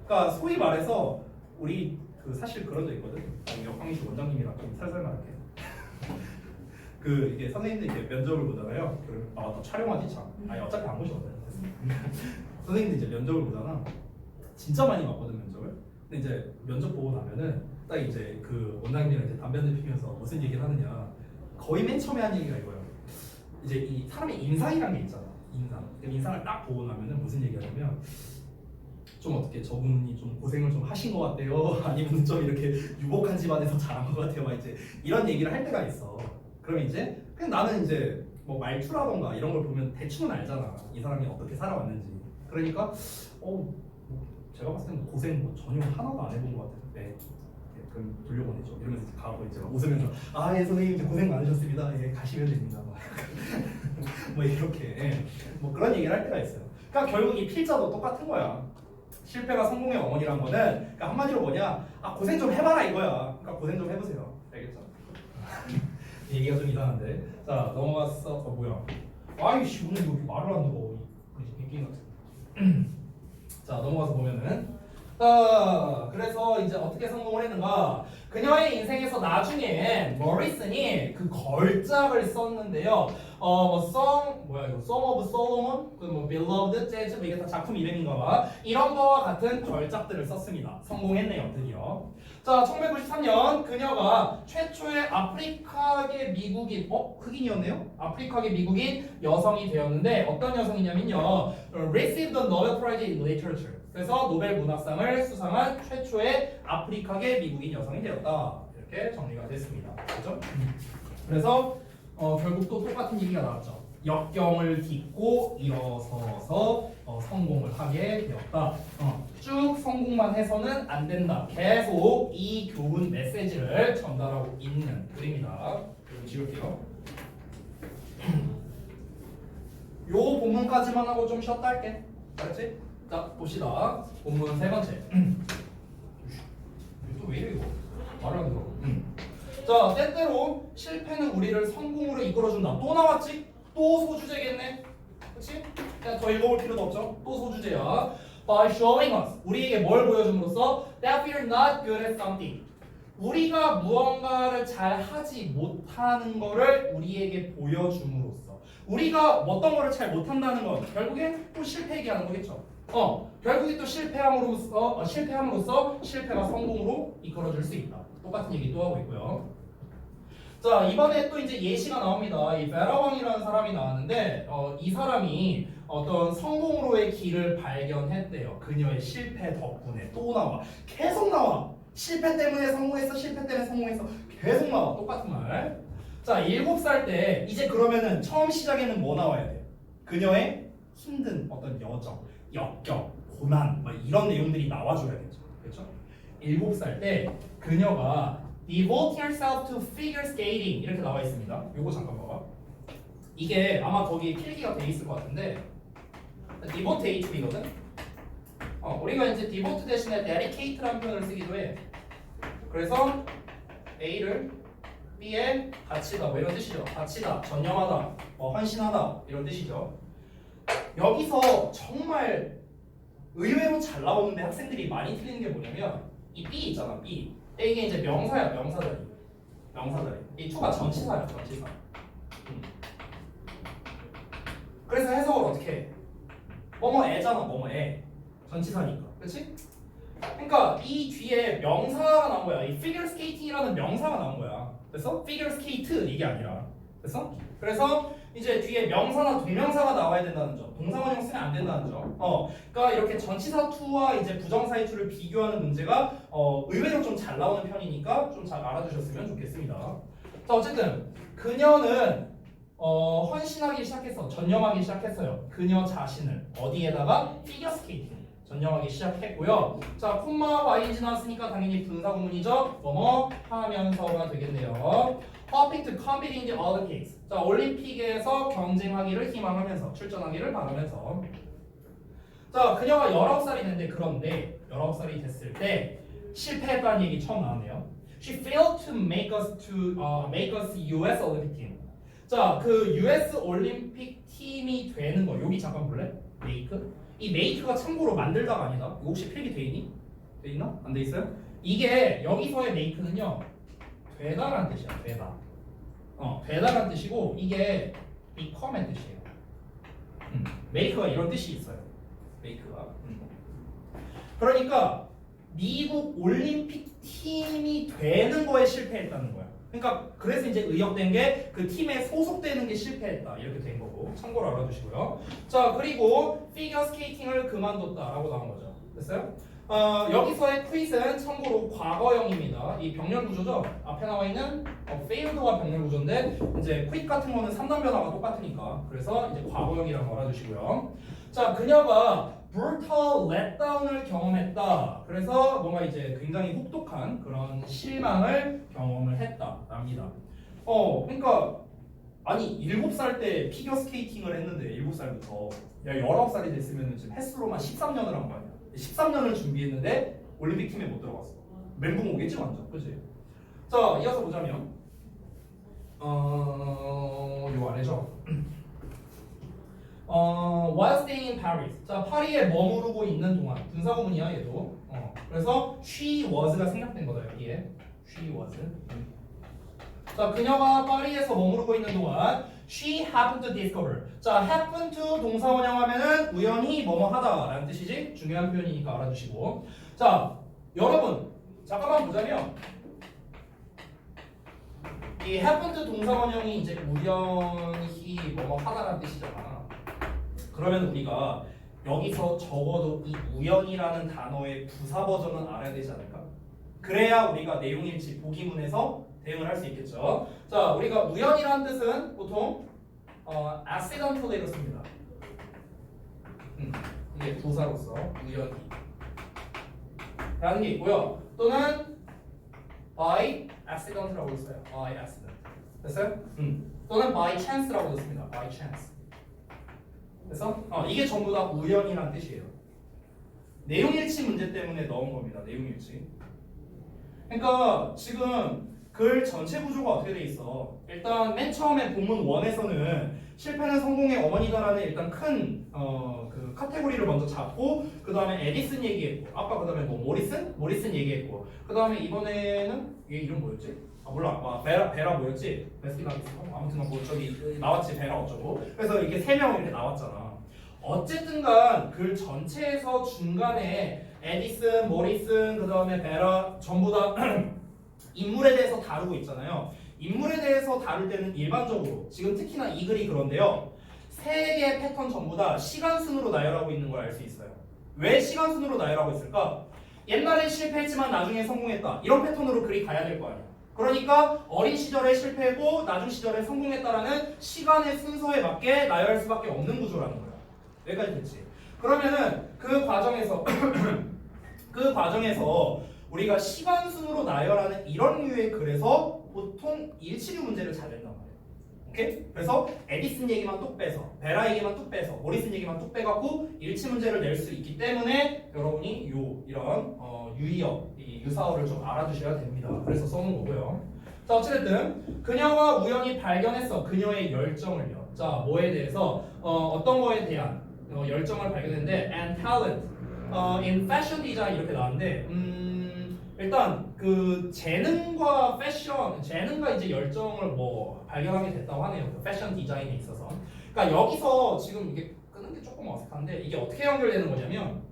그러니까 소위 말해서 우리 사실 그런 적 있거든. 역광이시 원장님이랑 좀 살살 말할게. 이게 선생님들 이제 면접을 보잖아요. 또 촬영하지 참. 어차피 안 보시거든. 선생님들 이제 면접을 보잖아. 진짜 많이 봤거든 면접을. 근데 이제 면접 보고 나면은 딱 이제 그 원장님이랑 이제 담배 한대 피면서 무슨 얘기를 하느냐. 거의 맨 처음에 한 얘기가 이거예요. 이제 이 사람의 인상이라는 게 있잖아. 인상을 딱 보고 나면은 무슨 얘기하냐면 좀 어떻게 저분이 좀 고생을 좀 하신 것 같대요. 아니면 좀 이렇게 유복한 집안에서 자란 것 같아요. 막 이제 이런 얘기를 할 때가 있어. 그럼 이제 그냥 나는 이제 뭐 말투라던가 이런 걸 보면 대충은 알잖아. 이 사람이 어떻게 살아왔는지. 그러니까 제가 봤을 때는 고생 뭐 전혀 하나도 안 해본 것 같은데 네, 그럼 돌려보내죠. 이러면서 가고 이제 웃으면서 예 선생님 이제 고생 많으셨습니다. 예 가시면 됩니다. 뭐 이렇게 뭐 그런 얘기를 할 때가 있어요. 그러니까 결국 이 필자도 똑같은 거야. 실패가 성공의 어머니란 거는 그러니까 한마디로 뭐냐? 고생 좀 해봐라 이거야. 그러니까 고생 좀 해보세요. 알겠죠? 얘기가 좀 이상한데. 자 넘어갔어. 뭐야? 아이씨 오늘 이렇게 말을 안 들어. 이 같은. 자 넘어가서 보면은. 그래서 이제 어떻게 성공을 했는가? 그녀의 인생에서 나중에 머리슨이 그 걸작을 썼는데요. Song of Solomon, 뭐 Beloved, Jazz, 이게 다 작품 이름인가 봐. 이런 거와 같은 걸작들을 썼습니다. 성공했네요, 드디어. 자, 1993년 그녀가 최초의 아프리카계 미국인, 흑인이었네요? 아프리카계 미국인 여성이 되었는데 어떤 여성이냐면요. Received the Nobel Prize in Literature. 그래서 노벨 문학상을 수상한 최초의 아프리카계 미국인 여성이 되었다. 이렇게 정리가 됐습니다. 그렇죠? 그래서 결국 또 똑같은 얘기가 나왔죠. 역경을 딛고 일어서서 성공을 하게 되었다. 쭉 성공만 해서는 안 된다. 계속 이 교훈 메시지를 전달하고 있는 글입니다. 이거 지울게요. 요 본문까지만 하고 좀 쉬었다 할게. 알았지? 자 봅시다. 본문 세 번째. 또 왜 이래 이거? 말을 안 들어. 자 때때로 실패는 우리를 성공으로 이끌어준다. 또 나왔지? 또 소주제겠네. 그렇지? 그냥 더 읽어볼 필요도 없죠. 또 소주제야. By showing us, 우리에게 뭘 보여줌으로써 that we're not good at something. 우리가 무언가를 잘 하지 못하는 거를 우리에게 보여줌으로써 우리가 어떤 거를 잘 못한다는 건 결국에 또 실패 얘기하는 거겠죠. 결국에 또 실패함으로써 실패가 성공으로 이끌어줄 수 있다. 똑같은 얘기 또 하고 있고요. 자, 이번에 또 이제 예시가 나옵니다. 이 베라왕이라는 사람이 나왔는데 이 사람이 어떤 성공으로의 길을 발견했대요. 그녀의 실패 덕분에. 또 나와. 계속 나와. 실패 때문에 성공했어. 실패 때문에 성공했어. 계속 나와. 똑같은 말. 자, 7살 때 이제 그러면은 처음 시작에는 뭐 나와야 돼요? 그녀의 힘든 어떤 여정, 역경, 고난 뭐 이런 내용들이 나와줘야겠죠. 그렇죠? 7살 때 그녀가 Devote yourself to figure skating 이렇게 나와 있습니다. 요거 잠깐 봐봐. 이게 아마 거기 필기가 돼 있을 것 같은데 devote HB거든. 우리가 이제 devote 대신에 dedicate라는 표현을 쓰기도 해. 그래서 A를 B에 바치다 뭐 이런 뜻이죠. 바치다, 전념하다, 헌신하다 이런 뜻이죠. 여기서 정말 의외로 잘 나오는데 학생들이 많이 틀리는 게 뭐냐면 이 B 있잖아, B. 이게 이제 명사야, 명사다리. 명사다리. 이 to가 전치사야, 전치사. 그래서 해석을 어떻게 해? 뭐뭐애잖아, 뭐뭐애. 전치사니까. 그렇지? 그러니까 이 뒤에 명사가 나온 거야. 이 figure skating이라는 명사가 나온 거야. 그래서 figure skate 이게 아니라. 그래서? 그래서 이제 뒤에 명사나 동명사가 나와야 된다는 점. 동사원형 쓰면 안 된다는 점. 그러니까 이렇게 전치사 to와 이제 부정사의 to를 비교하는 문제가 의외로 좀 잘 나오는 편이니까 좀 잘 알아두셨으면 좋겠습니다. 자, 어쨌든 그녀는 헌신하기 시작했어. 전념하기 시작했어요. 그녀 자신을 어디에다가 피겨 스케이팅 전념하기 시작했고요. 자, 콤마 y 지났으니까 당연히 분사구문이죠. 뭐뭐 하면서가 되겠네요. Perfect competing in the Olympics. 자, 올림픽에서 경쟁하기를 희망하면서 출전하기를 바라면서. 자, 그녀가 19살이 됐는데 그런데 19살이 됐을 때 실패했다는 얘기 처음 나왔네요. She failed to make us US Olympic team. 자, 그 US 올림픽 팀이 되는 거 여기 잠깐 볼래? make. 이 make가 참고로 만들다가 아니다. 이거 혹시 필기 돼 있니? 돼 있나? 안 돼 있어요? 이게 여기서의 make는요 되다라는 뜻이야. 되다. 되다라는 뜻이고 이게 become의 뜻이에요. make가 이런 뜻이 있어요. make가. 그러니까 미국 올림픽 팀이 되는 거에 실패했다는 거야. 그러니까 그래서 이제 의역된 게 그 팀에 소속되는 게 실패했다 이렇게 된 거고 참고로 알아두시고요. 자, 그리고 피겨 스케이팅을 그만뒀다라고 나온 거죠. 됐어요? 여기서의 quit은 참고로 과거형입니다. 이 병렬 구조죠. 앞에 나와 있는 failed와 병렬 구조인데 이제 quit 같은 거는 3단 변화가 똑같으니까 그래서 이제 과거형이라고 알아두시고요. 자, 그녀가 brutal letdown을 경험했다. 그래서 뭔가 이제 굉장히 혹독한 그런 실망을 경험을 했다랍니다. 그러니까 아니 7살 때 피겨 스케이팅을 했는데 7살부터 야 19살이 됐으면 지금 횟수로만 13년을 한 거 아니야. 13년을 준비했는데 올림픽 팀에 못 들어갔어. 멘붕 오겠지 완전. 그렇지? 자, 이어서 보자면 요 아래죠. while staying in Paris. 자, 파리에 머무르고 있는 동안 분사구문이야 얘도. 그래서 she was가 생략된 거다 여기에. she was. 자, 그녀가 파리에서 머무르고 있는 동안 she happened to discover. 자, happen to 동사원형 하면은 우연히 뭐뭐 하다라는 뜻이지. 중요한 표현이니까 알아주시고. 자, 여러분 잠깐만 보자면 이 happen to 동사원형이 이제 우연히 뭐뭐 하다라는 뜻이잖아. 그러면 우리가 여기서 적어도 이 우연이라는 단어의 부사 버전은 알아야 되지 않을까? 그래야 우리가 내용일치 보기문에서 대응을 할 수 있겠죠. 자, 우리가 우연이라는 뜻은 보통 accidentally로 씁니다. 이게 부사로서 우연히 라는 게 있고요. 또는 by accident라고 써요. by accident. 됐어요? 또는 by chance라고도 씁니다. by chance. 그래서 이게 전부 다 우연이란 뜻이에요. 내용일치 문제 때문에 넣은 겁니다. 내용일치. 그러니까 지금 글 전체 구조가 어떻게 돼 있어? 일단 맨 처음에 본문 1에서는 실패는 성공의 어머니다라는 일단 큰 그 카테고리를 먼저 잡고 그 다음에 에디슨 얘기했고 아까 그 다음에 뭐 모리슨 얘기했고 그 다음에 이번에는 얘 이름 뭐였지? 아 몰라 베라 뭐였지? 베스킨라빈스 아무튼 뭐 저기 나왔지 베라 어쩌고 그래서 이렇게 세 명 이렇게 나왔잖아. 어쨌든간 글 전체에서 중간에 에디슨, 모리슨, 그 다음에 베라 전부 다 인물에 대해서 다루고 있잖아요. 인물에 대해서 다룰 때는 일반적으로 지금 특히나 이 글이 그런데요. 세 개의 패턴 전부 다 시간 순으로 나열하고 있는 걸 알 수 있어요. 왜 시간 순으로 나열하고 있을까? 옛날엔 실패했지만 나중에 성공했다. 이런 패턴으로 글이 가야 될 거 아니야. 그러니까 어린 시절에 실패했고 나중 시절에 성공했다라는 시간의 순서에 맞게 나열할 수밖에 없는 구조라는 거야. 여기까지 됐지? 그러면은 그 과정에서 그 과정에서 우리가 시간 순으로 나열하는 이런 류의 글에서 보통 일치류 문제를 잘 낸단 말이야. 오케이? 그래서 에디슨 얘기만 뚝 빼서 베라 얘기만 뚝 빼서 모리슨 얘기만 뚝 빼갖고 일치 문제를 낼 수 있기 때문에 여러분이 이런 유의어, 이 유사어를 좀 알아두셔야 됩니다. 그래서 써놓은 거고요. 자 어찌됐든 그녀가 우연히 발견했어. 그녀의 열정을요. 자 뭐에 대해서 어떤 거에 대한 열정을 발견했는데 and talent in fashion design 이렇게 나왔는데 일단 그 재능과 패션, 재능과 이제 열정을 뭐 발견하게 됐다고 하네요. 그 패션 디자인에 있어서. 그러니까 여기서 지금 이게 끄는 게 조금 어색한데 이게 어떻게 연결되는 거냐면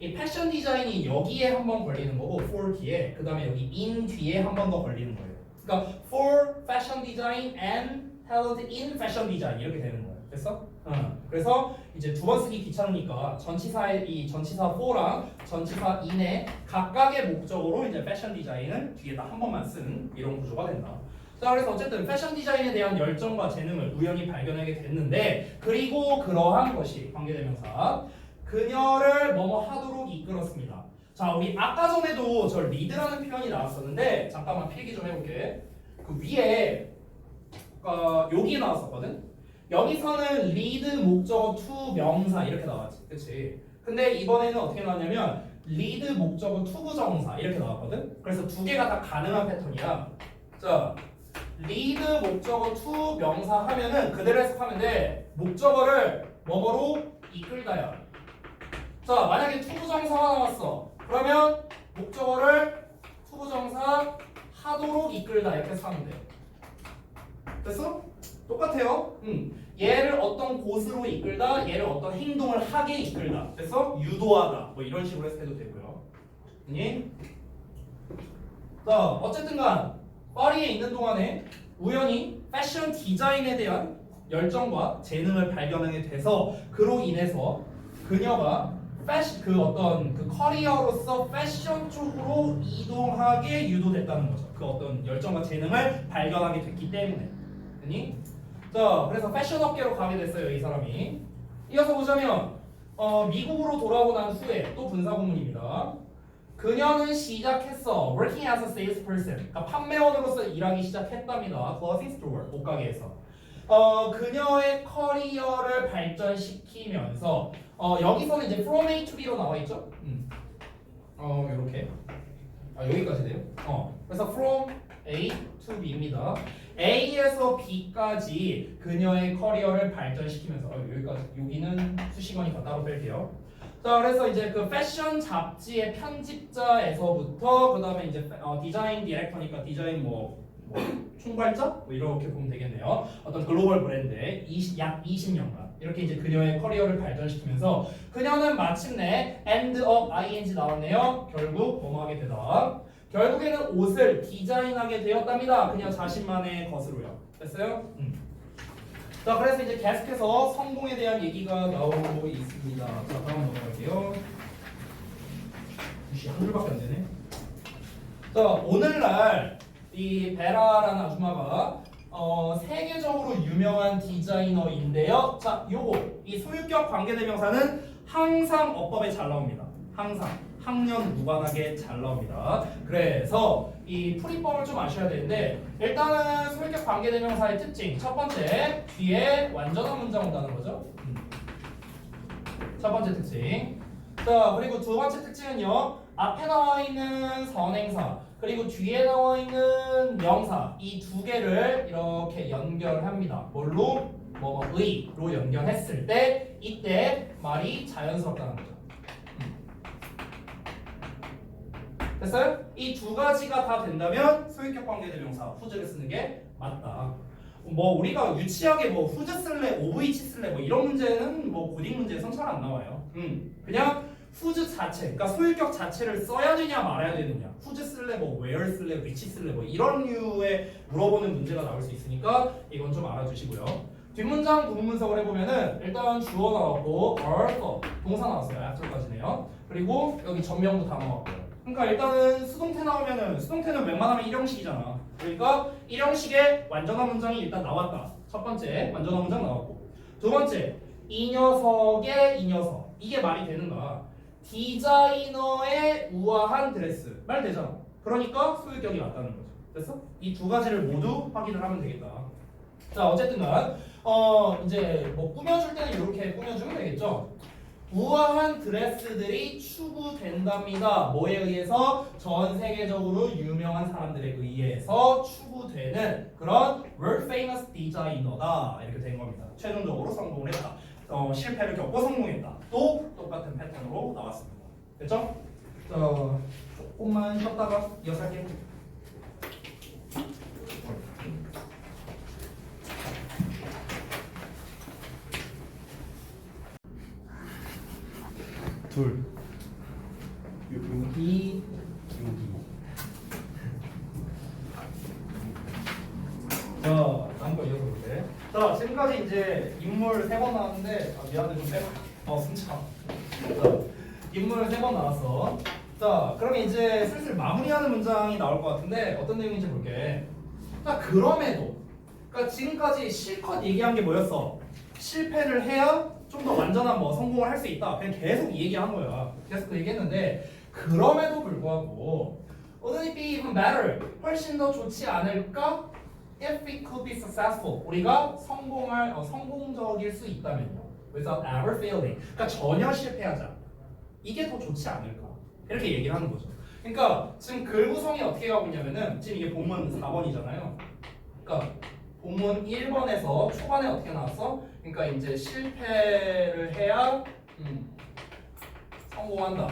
이 패션 디자인이 여기에 한 번 걸리는 거고 for 뒤에 그 다음에 여기 in 뒤에 한 번 더 걸리는 거예요. 그러니까 for fashion design and talent in fashion design 이렇게 되는 거예요. 됐어? 그래서 이제 두 번 쓰기 귀찮으니까 전치사의 이 전치사 for랑 전치사 in의 각각의 목적으로 이제 패션 디자인을 뒤에다 한 번만 쓰는 이런 구조가 된다. 자 그래서 어쨌든 패션 디자인에 대한 열정과 재능을 우연히 발견하게 됐는데 그리고 그러한 것이 관계대명사 그녀를 뭐뭐 하도록 이끌었습니다. 자 우리 아까 전에도 저 리드라는 표현이 나왔었는데 잠깐만 필기 좀 해볼게. 그 위에 여기 나왔었거든. 여기서는 lead 목적어 to 명사 이렇게 나왔지, 그렇지? 근데 이번에는 어떻게 나왔냐면 lead 목적어 to 부정사 이렇게 나왔거든. 그래서 두 개가 다 가능한 패턴이야. 자, lead 목적어 to 명사 하면은 그대로 해석하면 돼. 목적어를 뭐뭐로 이끌다야. 자, 만약에 to 부정사가 나왔어. 그러면 목적어를 to 부정사 하도록 이끌다 이렇게 해석하면 돼. 됐어? 똑같아요. 얘를 어떤 곳으로 이끌다, 얘를 어떤 행동을 하게 이끌다. 그래서 유도하다. 뭐 이런 식으로 해석해도 되고요. 자, 어쨌든간 파리에 있는 동안에 우연히 패션 디자인에 대한 열정과 재능을 발견하게 돼서 그로 인해서 그녀가 그 어떤 그 커리어로서 패션 쪽으로 이동하게 유도됐다는 거죠. 그 어떤 열정과 재능을 발견하게 됐기 때문에. 자, 그래서 패션 업계로 가게 됐어요, 이 사람이. 이어서 보자면 미국으로 돌아오고 난 후에 또 분사구문입니다. 그녀는 시작했어. Working as a salesperson. 그러니까 판매원으로서 일하기 시작했답니다. Clothing store, 옷가게에서. 그녀의 커리어를 발전시키면서 여기서는 이제 from A to B로 나와 있죠? 이렇게. 여기까지 돼요. 그래서 from A to B입니다. A에서 B까지 그녀의 커리어를 발전시키면서 여기까지 여기는 수식어니까 따로 뺄게요. 자, 그래서 이제 그 패션 잡지의 편집자에서부터 그 다음에 이제 디자인 디렉터니까 디자인 뭐 총괄자 뭐 이렇게 보면 되겠네요. 어떤 글로벌 브랜드에 약 20년간 이렇게 이제 그녀의 커리어를 발전시키면서 그녀는 마침내 end of ing 나왔네요. 결국 뭐뭐 하게 되다. 결국에는 옷을 디자인하게 되었답니다. 그냥 자신만의 것으로요. 됐어요? 자, 그래서 이제 계속해서 성공에 대한 얘기가 나오고 있습니다. 자, 다음 넘어갈게요. 한 줄밖에 안 되네. 자, 오늘날 이 베라라는 아줌마가 세계적으로 유명한 디자이너인데요. 자, 요거 이 소유격 관계대명사는 항상 어법에 잘 나옵니다. 항상. 학년 무관하게 잘 나옵니다. 그래서 이 풀이법을 좀 아셔야 되는데 일단은 소유격 관계대명사의 특징 첫 번째 뒤에 완전한 문장 온다는 거죠. 첫 번째 특징. 자 그리고 두 번째 특징은요. 앞에 나와 있는 선행사 그리고 뒤에 나와 있는 명사 이 두 개를 이렇게 연결합니다. 뭘로? 뭐의로 연결했을 때 이때 말이 자연스럽다는 거죠. 됐어요? 이 두 가지가 다 된다면 소유격 관계대명사 who's를 쓰는 게 맞다. 뭐 우리가 유치하게 뭐 who's 쓸래, of which 쓸래 뭐 이런 문제는 뭐 고딩 문제에선 잘 안 나와요. 그냥 who's 자체, 그러니까 소유격 자체를 써야 되냐 말아야 되느냐, who's 쓸래, 뭐 where 쓸래, which 쓸래 뭐 이런 류의 물어보는 문제가 나올 수 있으니까 이건 좀 알아주시고요. 뒷문장 부분분석을 해보면은 일단 주어 나왔고 are 동사 나왔어요. after까지네요. 그리고 여기 전명도 다 나왔고요. 그러니까 일단은 수동태 나오면은 수동태는 웬만하면 일형식이잖아. 그러니까 일형식의 완전한 문장이 일단 나왔다. 첫 번째 완전한 문장 나왔고, 두 번째 이 녀석의 이 녀석 이게 말이 되는가? 디자이너의 우아한 드레스 말 되잖아. 그러니까 소유격이 맞다는 거죠. 됐어? 이 두 가지를 모두 확인을 하면 되겠다. 자 어쨌든간 이제 뭐 꾸며줄 때는 이렇게 꾸며주면 되겠죠. 우아한 드레스들이 추구된답니다. 뭐에 의해서? 전 세계적으로 유명한 사람들에 의해서 추구되는 그런 world famous 디자이너다. 이렇게 된 겁니다. 최종적으로 성공을 했다. 실패를 겪고 성공했다. 또 똑같은 패턴으로 나왔습니다. 됐죠? 조금만 쉬었다가 이어서 할게요. 둘 여기 자 다음 거 이어서 볼게. 자 지금까지 이제 인물 3번 나왔는데 미안해 좀 빼봐. 숨차. 인물 3번 나왔어. 자 그러면 이제 슬슬 마무리하는 문장이 나올 것 같은데 어떤 내용인지 볼게. 자 그럼에도 그러니까 지금까지 실컷 얘기한 게 뭐였어? 실패를 해야 좀 더 완전한 뭐 성공을 할 수 있다. 그냥 계속 이 얘기한 거야. 계속 그 얘기했는데 그럼에도 불구하고 wouldn't it be even better? 훨씬 더 좋지 않을까? If we could be successful. 우리가 성공적일 수 있다면요. Without ever failing. 그러니까 전혀 실패하자. 이게 더 좋지 않을까? 이렇게 얘기를 하는 거죠. 그러니까 지금 글 구성이 어떻게 가고 있냐면은 지금 이게 본문 4번이잖아요. 그러니까 본문 1번에서 초반에 어떻게 나왔어? 그러니까 이제 실패를 해야 성공한다.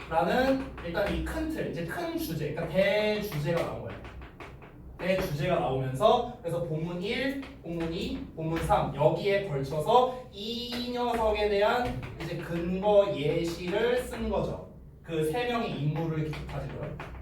라는 일단 이 큰 틀, 이제 큰 주제, 그러니까 대주제가 나온 거예요. 대주제가 나오면서 그래서 본문 1, 본문 2, 본문 3 여기에 걸쳐서 이 녀석에 대한 이제 근거 예시를 쓴 거죠. 그 3명의 인물을 가지고요.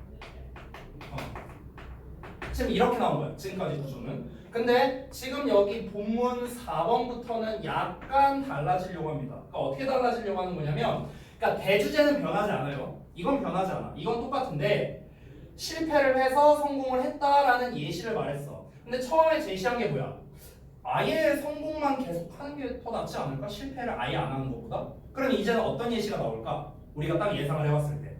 지금 이렇게 나온 거야. 지금까지 구조는. 근데 지금 여기 본문 4번부터는 약간 달라지려고 합니다. 그러니까 어떻게 달라지려고 하는 거냐면, 그러니까 대주제는 변하지 않아요. 이건 변하지 않아. 이건 똑같은데 실패를 해서 성공을 했다라는 예시를 말했어. 근데 처음에 제시한 게 뭐야? 아예 성공만 계속 하는 게 더 낫지 않을까? 실패를 아예 안 하는 것보다? 그럼 이제는 어떤 예시가 나올까? 우리가 딱 예상을 해봤을 때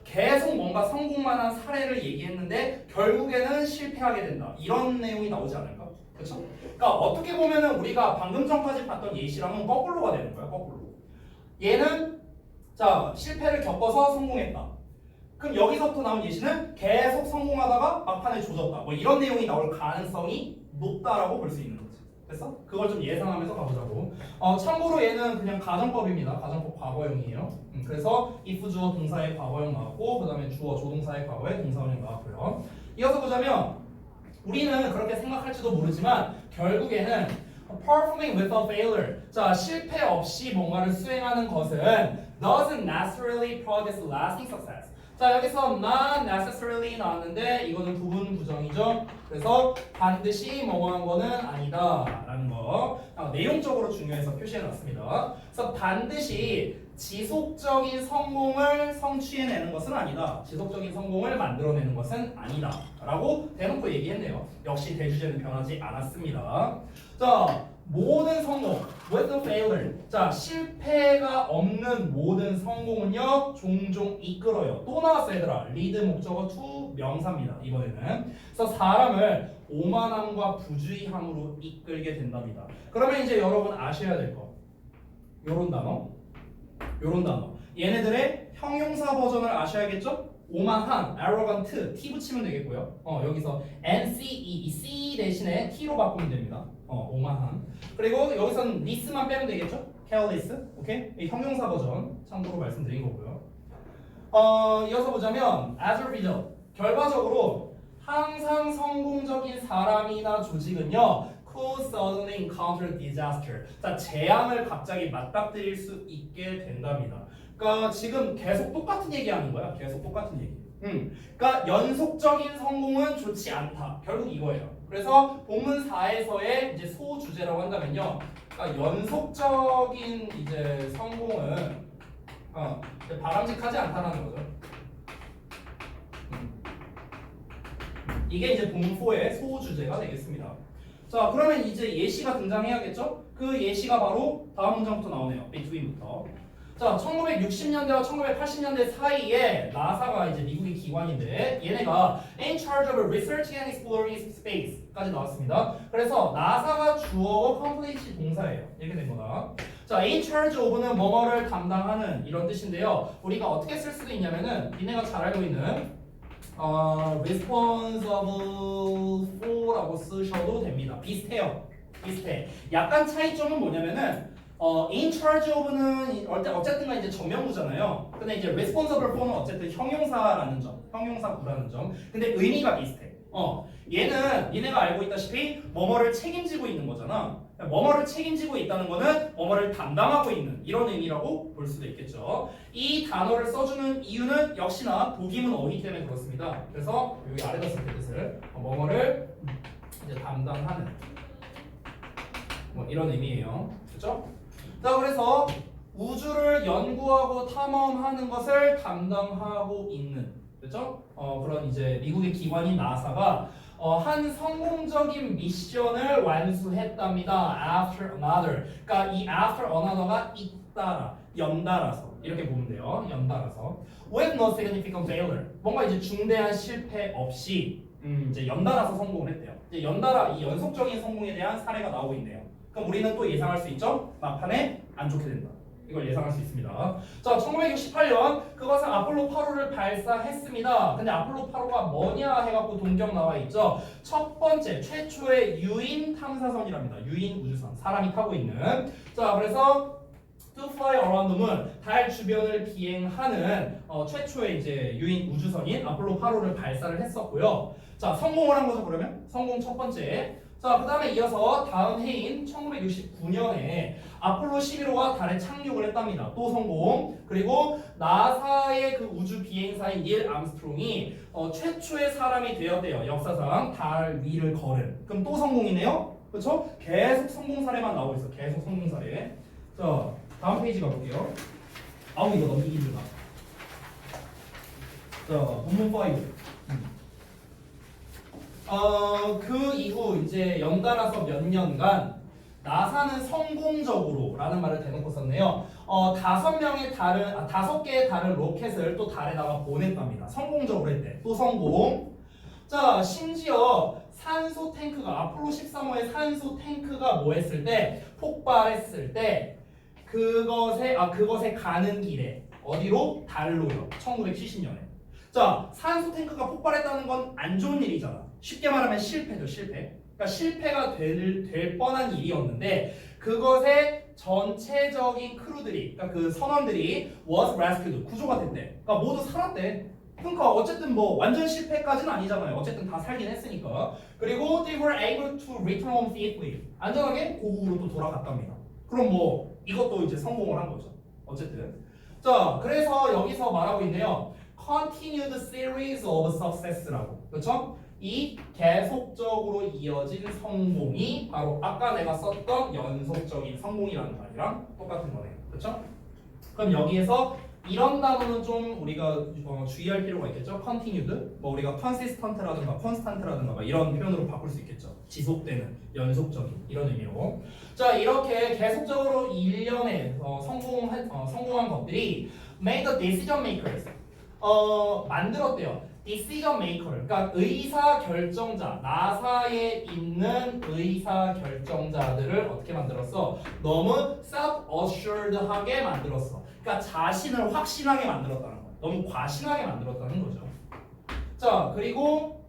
계속 뭔가 성공만한 사례를 얘기했는데 결국에는 실패하게 된다. 이런 내용이 나오지 않을까? 그렇죠? 그러니까 어떻게 보면은 우리가 방금 전까지 봤던 예시랑은 거꾸로가 되는 거야. 거꾸로. 얘는 자 실패를 겪어서 성공했다. 그럼 여기서부터 나온 예시는 계속 성공하다가 막판에 조졌다. 뭐 이런 내용이 나올 가능성이 높다라고 볼 수 있는 거지. 됐어? 그걸 좀 예상하면서 가보자고. 참고로 얘는 그냥 가정법입니다. 가정법 과거형이에요. 그래서 if 주어 동사의 과거형 나왔고 그 다음에 주어 조동사의 과거의 동사원형 나왔고요. 이어서 보자면 우리는 그렇게 생각할지도 모르지만 결국에는 performing without failure. 자 실패 없이 뭔가를 수행하는 것은 doesn't necessarily produce lasting success. 자 여기서 not necessarily 나왔는데 이거는 부분 부정이죠. 그래서 반드시 뭐뭐한 거는 아니다 라는 거 내용적으로 중요해서 표시해놨습니다. 그래서 반드시 지속적인 성공을 성취해내는 것은 아니다. 지속적인 성공을 만들어내는 것은 아니다 라고 대놓고 얘기했네요. 역시 대주제는 변하지 않았습니다. 자 모든 성공, with failure. 자, 실패가 없는 모든 성공은요, 종종 이끌어요. 또 나왔어, 얘들아. lead 목적어 to 명사입니다. 이번에는. 그래서 사람을 오만함과 부주의함으로 이끌게 된답니다. 그러면 이제 여러분 아셔야 될 거. 요런 단어. 요런 단어. 얘네들의 형용사 버전을 아셔야겠죠? 오만한, arrogant, t 붙이면 되겠고요. 여기서 NCE, C 대신에 t로 바꾸면 됩니다. 오만한. 그리고 여기서는 this만 빼면 되겠죠? careless, 오케이? 이 형용사 버전 참고로 말씀드린 거고요. 이어서 보자면 as a result 결과적으로 항상 성공적인 사람이나 조직은요 could suddenly encounter disaster. 자, 재앙을 갑자기 맞닥뜨릴 수 있게 된답니다. 그러니까 지금 계속 똑같은 얘기하는 거야. 계속 똑같은 얘기. 그러니까 연속적인 성공은 좋지 않다. 결국 이거예요. 그래서 본문 4에서의 이제 소주제라고 한다면요. 그러니까 연속적인 이제 성공은 바람직하지 않다는 거죠. 이게 이제 본문 4의 소주제가 되겠습니다. 자, 그러면 이제 예시가 등장해야겠죠? 그 예시가 바로 다음 문장부터 나오네요. between부터. 자, 1960년대와 1980년대 사이에 나사가 이제 미국의 기관인데 얘네가 in charge of researching and exploring space까지 나왔습니다. 그래서 나사가 주어고 컴플리시 동사예요. 이렇게 된 거다. 자, in charge of는 뭐뭐를 담당하는 이런 뜻인데요. 우리가 어떻게 쓸 수도 있냐면은 니네가 잘 알고 있는 responsible for라고 쓰셔도 됩니다. 비슷해요. 비슷해. 약간 차이점은 뭐냐면은 in charge of는 어쨌든가 이제 전면구잖아요. 근데 이제 responsible for는 어쨌든 형용사라는 점, 형용사구라는 점. 근데 의미가 비슷해. 얘는 니네가 알고 있다시피 뭐뭐를 책임지고 있는 거잖아. 뭐뭐를 책임지고 있다는 거는 뭐뭐를 담당하고 있는 이런 의미라고 볼 수도 있겠죠. 이 단어를 써주는 이유는 역시나 독임은 어휘 때문에 그렇습니다. 그래서 여기 아래다 쓸 때 뜻을 뭐뭐를 이제 담당하는 뭐 이런 의미예요. 그렇죠? 자, 그래서 우주를 연구하고 탐험하는 것을 담당하고 있는 그렇죠? 그런 이제 미국의 기관인 나사가 한 성공적인 미션을 완수했답니다. After another. 그러니까 이 after another가 잇따라, 연달아서 이렇게 보면 돼요. 연달아서. With no significant failure. 뭔가 이제 중대한 실패 없이 이제 연달아서 성공을 했대요. 이제 연달아 이 연속적인 성공에 대한 사례가 나오고 있네요. 그럼 우리는 또 예상할 수 있죠? 막판에 안 좋게 된다. 이걸 예상할 수 있습니다. 자, 1968년 그것은 아폴로 8호를 발사했습니다. 근데 아폴로 8호가 뭐냐 해갖고 동경 나와 있죠. 첫 번째 최초의 유인 탐사선이랍니다. 유인 우주선, 사람이 타고 있는. 자, 그래서 to fly around the moon, 달 주변을 비행하는 최초의 이제 유인 우주선인 아폴로 8호를 발사를 했었고요. 자, 성공을 한 거죠. 그러면 성공 첫 번째. 자, 그 다음에 이어서 다음 해인 1969년에 아폴로 11호가 달에 착륙을 했답니다. 또 성공. 그리고 나사의 그 우주 비행사인 닐 암스트롱이 최초의 사람이 되었대요. 역사상 달 위를 걸은. 그럼 또 성공이네요. 그렇죠? 계속 성공 사례만 나오고 있어. 계속 성공 사례. 자, 다음 페이지 가볼게요. 아우, 이거 넘기기 힘들다. 자, 본문 5. 그 이후 이제 연달아서 몇 년간 나사는 성공적으로라는 말을 대놓고 썼네요. 5개의 다른 로켓을 또 달에다가 보냈답니다. 성공적으로 했대. 또 성공. 자, 심지어 산소 탱크가 아폴로 13호의 산소 탱크가 뭐 했을 때 폭발했을 때 그것에 가는 길에 어디로? 달로요. 1970년에. 자, 산소 탱크가 폭발했다는 건 안 좋은 일이잖아. 쉽게 말하면 실패죠, 실패. 그러니까 실패가 될 뻔한 일이었는데 그것의 전체적인 크루들이, 그러니까 그 선원들이 was rescued, 구조가 됐대. 그러니까 모두 살았대. 그러니까 어쨌든 뭐 완전 실패까지는 아니잖아요. 어쨌든 다 살긴 했으니까. 그리고 they were able to return home safely. 안전하게 고국으로 또 돌아갔답니다. 그럼 뭐 이것도 이제 성공을 한 거죠. 어쨌든. 자, 그래서 여기서 말하고 있네요. Continued series of success라고. 그렇죠? 이 계속적으로 이어진 성공이 바로 아까 내가 썼던 연속적인 성공이라는 말이랑 똑같은 거네요. 그렇죠? 그럼 여기에서 이런 단어는 좀 우리가 주의할 필요가 있겠죠? Continued, 뭐 우리가 consistent라든가 constant라든가 막 이런 표현으로 바꿀 수 있겠죠. 지속되는, 연속적인 이런 의미로. 자, 이렇게 계속적으로 일련의 성공한 것들이 made the decision makers, 만들었대요. decision maker, 그러니까 의사 결정자, 나사에 있는 의사 결정자들을 어떻게 만들었어? 너무 self-assured하게 만들었어. 그러니까 자신을 확신하게 만들었다는 거야. 너무 과신하게 만들었다는 거죠. 자, 그리고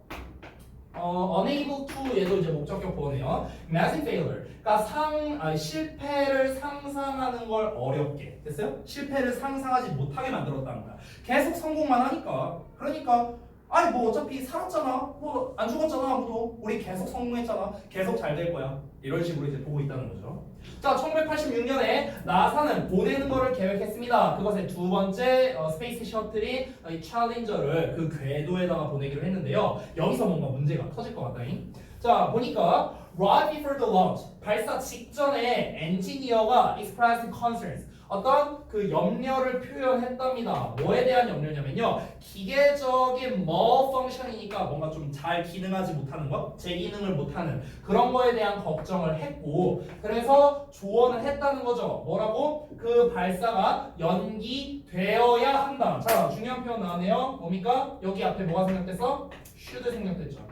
unable to 얘도 이제 목적격 보네요. Massive failure. 그러니까 실패를 상상하는 걸 어렵게 됐어요? 실패를 상상하지 못하게 만들었다는 거야. 계속 성공만 하니까. 그러니까 아니 뭐 어차피 살았잖아. 뭐 안 죽었잖아 아무도. 우리 계속 성공했잖아. 계속 잘 될 거야. 이런 식으로 이제 보고 있다는 거죠. 자, 1986년에 나사는 보내는 거를 계획했습니다. 그것의 두 번째 스페이스 셔틀이 이 챌린저를 그 궤도에다가 보내기로 했는데요. 여기서 뭔가 문제가 터질 것 같다잉. 자, 보니까 right before the launch, 발사 직전에 엔지니어가 expressed concerns, 어떤 그 염려를 표현했답니다. 뭐에 대한 염려냐면요, 기계적인 malfunction이니까 뭔가 좀 잘 기능하지 못하는 것, 재기능을 못하는 그런 거에 대한 걱정을 했고, 그래서 조언을 했다는 거죠. 뭐라고? 그 발사가 연기되어야 한다. 자, 중요한 표현 나왔네요. 뭡니까? 여기 앞에 뭐가 생략됐어? should 생략됐죠.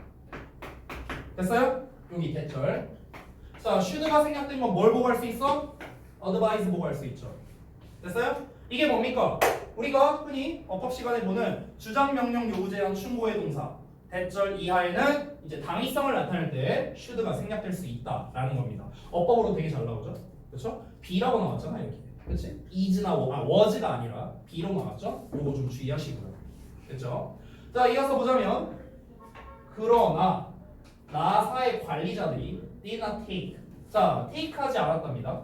됐어요? 여기 대절. 자, should가 생략된 건 뭘 보고 할 수 있어? advise 보고 할 수 있죠. 됐어요? 이게 뭡니까? 우리가 흔히 어법 시간에 보는 주장, 명령, 요구, 제한, 충고의 동사 대절 이하에는 이제 당위성을 나타낼 때 should가 생략될 수 있다라는 겁니다. 어법으로 되게 잘 나오죠? 그렇죠? be라고 나왔잖아 여기. 그렇지? is나 was가 아니라 be로 나왔죠? 요거 좀 주의하시고요. 됐죠? 자, 이어서 보자면 그러나 나사의 관리자들이 did not take. 자, take하지 않았답니다.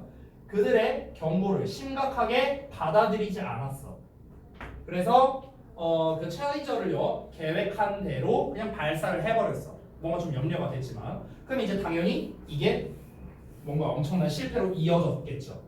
그들의 경고를 심각하게 받아들이지 않았어. 그래서 그 챌린저를요 계획한 대로 그냥 발사를 해버렸어. 뭔가 좀 염려가 됐지만, 그럼 이제 당연히 이게 뭔가 엄청난 실패로 이어졌겠죠.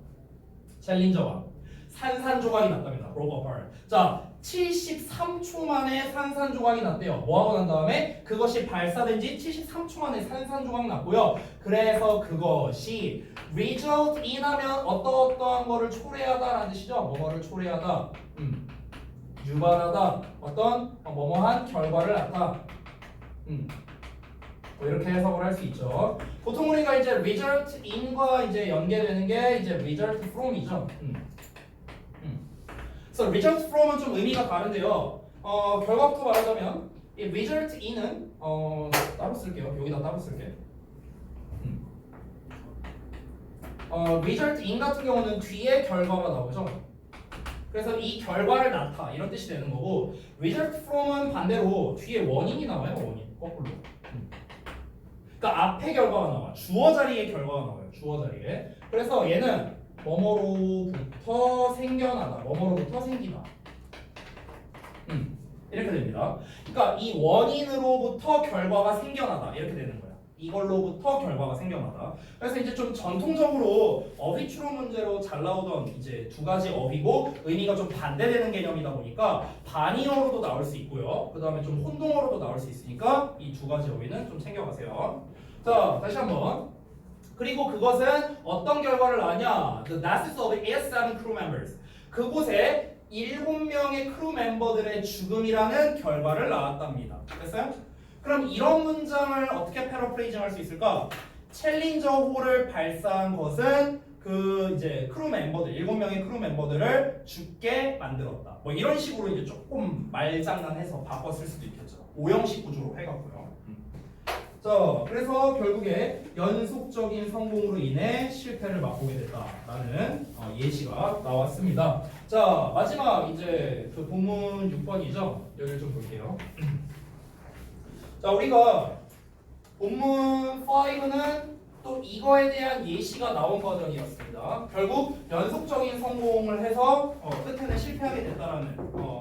챌린저가 산산조각이 났답니다. broke apart. 자, 73초 만에 산산조각이 났대요. 뭐하고 난 다음에 그것이 발사된 지 73초 만에 산산조각 났고요. 그래서 그것이 result in 하면 어떠한 거를 초래하다라는 뜻이죠. 뭐뭐를 초래하다, 유발하다, 어떤 뭐뭐한 결과를 낳다. 뭐 이렇게 해석을 할 수 있죠. 보통 우리가 이제 result in과 이제 연계되는 게 이제 result from이죠. 그래서 result from은 좀 의미가 다른데요. 결과부터 말하자면 이 result in은 따로 쓸게요. 여기다 따로 쓸게. result in 같은 경우는 뒤에 결과가 나오죠. 그래서 이 결과를 낳다 이런 뜻이 되는 거고, result from은 반대로 뒤에 원인이 나와요. 원인 거꾸로. 그러니까 앞에 결과가 나와. 주어 자리에 결과가 나와요. 주어 자리에. 그래서 얘는 뭐뭐로부터 생겨나다, 뭐뭐로부터 생기다. 이렇게 됩니다. 그러니까 이 원인으로부터 결과가 생겨나다 이렇게 되는 거야. 이걸로부터 결과가 생겨나다. 그래서 이제 좀 전통적으로 어휘 추론 문제로 잘 나오던 이제 두 가지 어휘고 의미가 좀 반대되는 개념이다 보니까 반의어로도 나올 수 있고요. 그 다음에 좀 혼동어로도 나올 수 있으니까 이 두 가지 어휘는 좀 챙겨가세요. 자, 다시 한번. 그리고 그것은 어떤 결과를 낳냐? The deaths of 7 crew members. 그곳에 7명의 크루 멤버들의 죽음이라는 결과를 낳았답니다. 됐어요? 그럼 이런 문장을 어떻게 패러프레이징 할 수 있을까? 챌린저호를 발사한 것은 그 이제 크루 멤버들, 7명의 크루 멤버들을 죽게 만들었다. 뭐 이런 식으로 이제 조금 말장난해서 바꿨을 수도 있겠죠. 오형식 구조로 해갖고요. 자, 그래서 결국에 연속적인 성공으로 인해 실패를 맛보게 됐다라는 예시가 나왔습니다. 자, 마지막 이제 그 본문 6번이죠. 여기를 좀 볼게요. 자, 우리가 본문 5는 또 이거에 대한 예시가 나온 버전이었습니다. 결국 연속적인 성공을 해서 끝에는 실패하게 됐다라는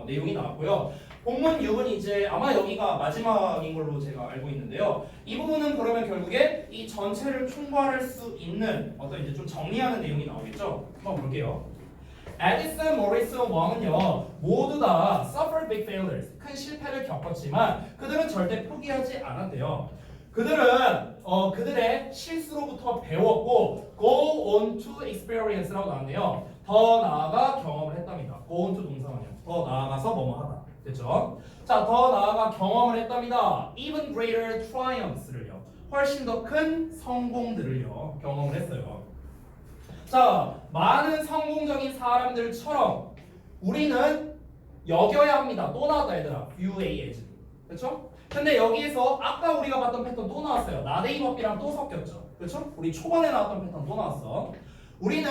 내용이 나왔고요. 본문 6은 이제 아마 여기가 마지막인 걸로 제가 알고 있는데요. 이 부분은 그러면 결국에 이 전체를 총괄할 수 있는 어떤 이제 좀 정리하는 내용이 나오겠죠. 한번 볼게요. 에디슨, 모리슨, 왕은요 모두 다 suffered big failures, 큰 실패를 겪었지만 그들은 절대 포기하지 않았대요. 그들은 그들의 실수로부터 배웠고 go on to experience라고 나왔네요. 더 나아가 경험을 했답니다. go on to 동사원이요. 더 나아가서 뭐뭐하다. 됐죠? 자, 더 나아가 경험을 했답니다. even greater triumphs를요. 훨씬 더 큰 성공들을요 경험을 했어요. 자, 많은 성공적인 사람들처럼 우리는 여겨야 합니다. 또 나왔다 얘들아. view A as. 그렇죠? 근데 여기에서 아까 우리가 봤던 패턴 또 나왔어요. 나데이 법비랑 또 섞였죠. 그렇죠? 우리 초반에 나왔던 패턴 또 나왔어. 우리는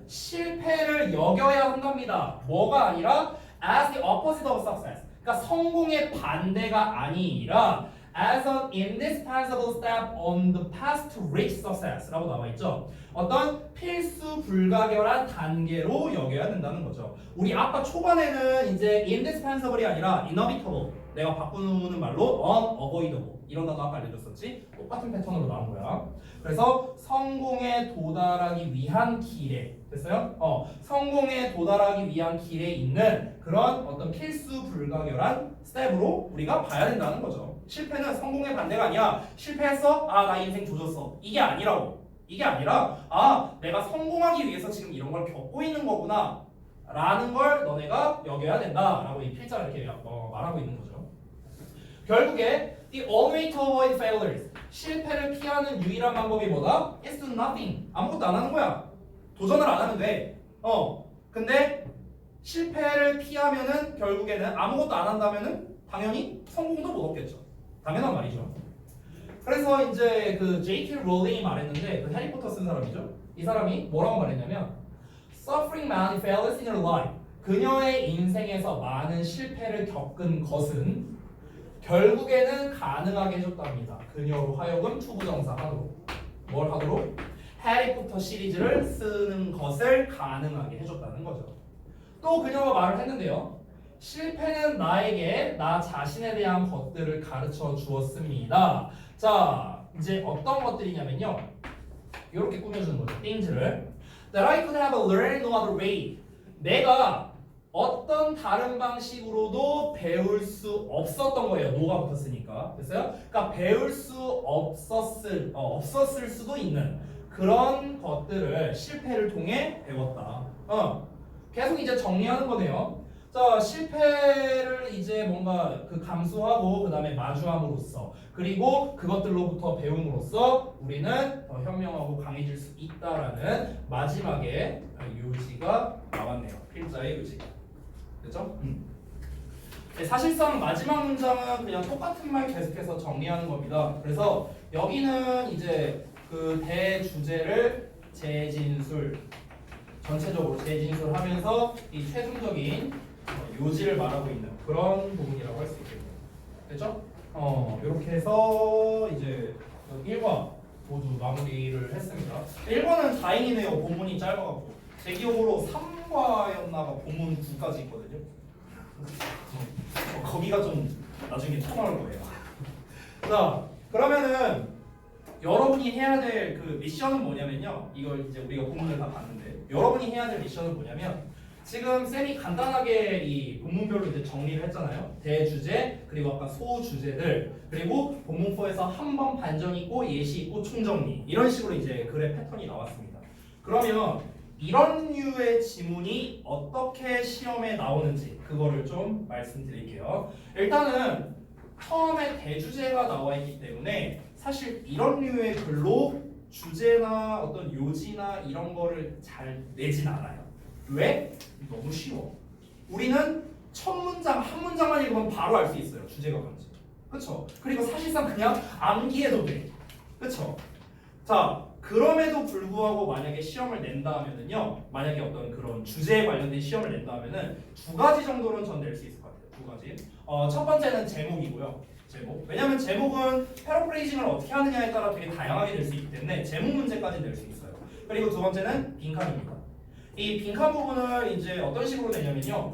실패를 여겨야 한답니다. 뭐가 아니라 as the opposite of success. 그러니까 성공의 반대가 아니라 as an indispensable step on the path to reach success라고 나와 있죠. 어떤 필수 불가결한 단계로 여겨야 된다는 거죠. 우리 아까 초반에는 이제 indispensable이 아니라 inevitable, 내가 바꾸는 말로 unavoidable 이런 단어 아까 알려줬었지. 똑같은 패턴으로 나온 거야. 그래서 성공에 도달하기 위한 길에, 됐어요? 성공에 도달하기 위한 길에 있는 그런 어떤 필수 불가결한 스텝으로 우리가 봐야 된다는 거죠. 실패는 성공의 반대가 아니야. 실패했어? 아, 나 인생 조졌어. 이게 아니라고. 이게 아니라 아, 내가 성공하기 위해서 지금 이런 걸 겪고 있는 거구나 라는 걸 너네가 여겨야 된다 라고 이 필자가 이렇게 말하고 있는 거죠. 결국에 the only way to avoid failures, 실패를 피하는 유일한 방법이 뭐다? is do nothing, 아무것도 안 하는 거야. 도전을 안 하면 돼. 근데 실패를 피하면은 결국에는 아무것도 안 한다면은 당연히 성공도 못 얻겠죠. 당연한 말이죠. 그래서 이제 그 J.K. 롤링이 말했는데, 그 해리포터 쓴 사람이죠. 이 사람이 뭐라고 말했냐면 Suffering many failures in her life, 그녀의 인생에서 많은 실패를 겪은 것은 결국에는 가능하게 해줬답니다. 그녀로 하여금 투부정사하도록, 뭘 하도록? 해리포터 시리즈를 쓰는 것을 가능하게 해줬다는 거죠. 또 그녀가 말을 했는데요. 실패는 나에게 나 자신에 대한 것들을 가르쳐 주었습니다. 자, 이제 어떤 것들이냐면요. 이렇게 꾸며주는 거죠. things를. That I could have learned no other way. 내가 어떤 다른 방식으로도 배울 수 없었던 거예요. no가 붙었으니까. 됐어요? 그러니까 배울 수 없었을 수도 있는 그런 것들을 실패를 통해 배웠다. 계속 이제 정리하는 거네요. 자, 실패를 이제 뭔가 그 감수하고 그 다음에 마주함으로써, 그리고 그것들로부터 배움으로써 우리는 더 현명하고 강해질 수 있다라는 마지막에 요지가 나왔네요. 필자의 요지가. 그죠? 네, 사실상 마지막 문장은 그냥 똑같은 말 계속해서 정리하는 겁니다. 그래서 여기는 이제 그 대주제를 재진술, 전체적으로 재진술하면서 이 최종적인 요지를 말하고 있는 그런 부분이라고 할 수 있겠네요. 됐죠? 이렇게 해서 이제 1과 모두 마무리를 했습니다. 1과는 다행이네요. 본문이 짧아갖고. 제 기억으로 3과였나가 본문 9까지 있거든요. 거기가 좀 나중에 통할 거예요. 자, 그러면은 여러분이 해야 될 그 미션은 뭐냐면요. 이걸 이제 우리가 본문을 다 봤는데, 여러분이 해야 될 미션은 뭐냐면, 지금 쌤이 간단하게 이 본문별로 이제 정리를 했잖아요. 대주제, 그리고 아까 소주제들, 그리고 본문포에서 한 번 반전 있고 예시 있고 총정리, 이런 식으로 이제 글의 패턴이 나왔습니다. 그러면 이런 류의 지문이 어떻게 시험에 나오는지 그거를 좀 말씀드릴게요. 일단은 처음에 대주제가 나와 있기 때문에 사실 이런 류의 글로 주제나 어떤 요지나 이런 거를 잘 내진 않아요. 왜? 너무 쉬워. 우리는 첫 문장 한 문장만 읽으면 바로 알 수 있어요. 주제가 뭔지. 그렇죠? 그리고 사실상 그냥 암기해도 돼. 그렇죠? 자, 그럼에도 불구하고 만약에 시험을 낸다 하면은요. 만약에 어떤 그런 주제에 관련된 시험을 낸다 하면은 두 가지 정도는 전 낼 수 있을 것 같아요. 두 가지. 첫 번째는 제목이고요. 제목. 왜냐면 제목은 패러프레이징을 어떻게 하느냐에 따라 되게 다양하게 될 수 있기 때문에 제목 문제까지 낼 수 있어요. 그리고 두 번째는 빈칸입니다. 이 빈칸 부분을 이제 어떤 식으로 내냐면요.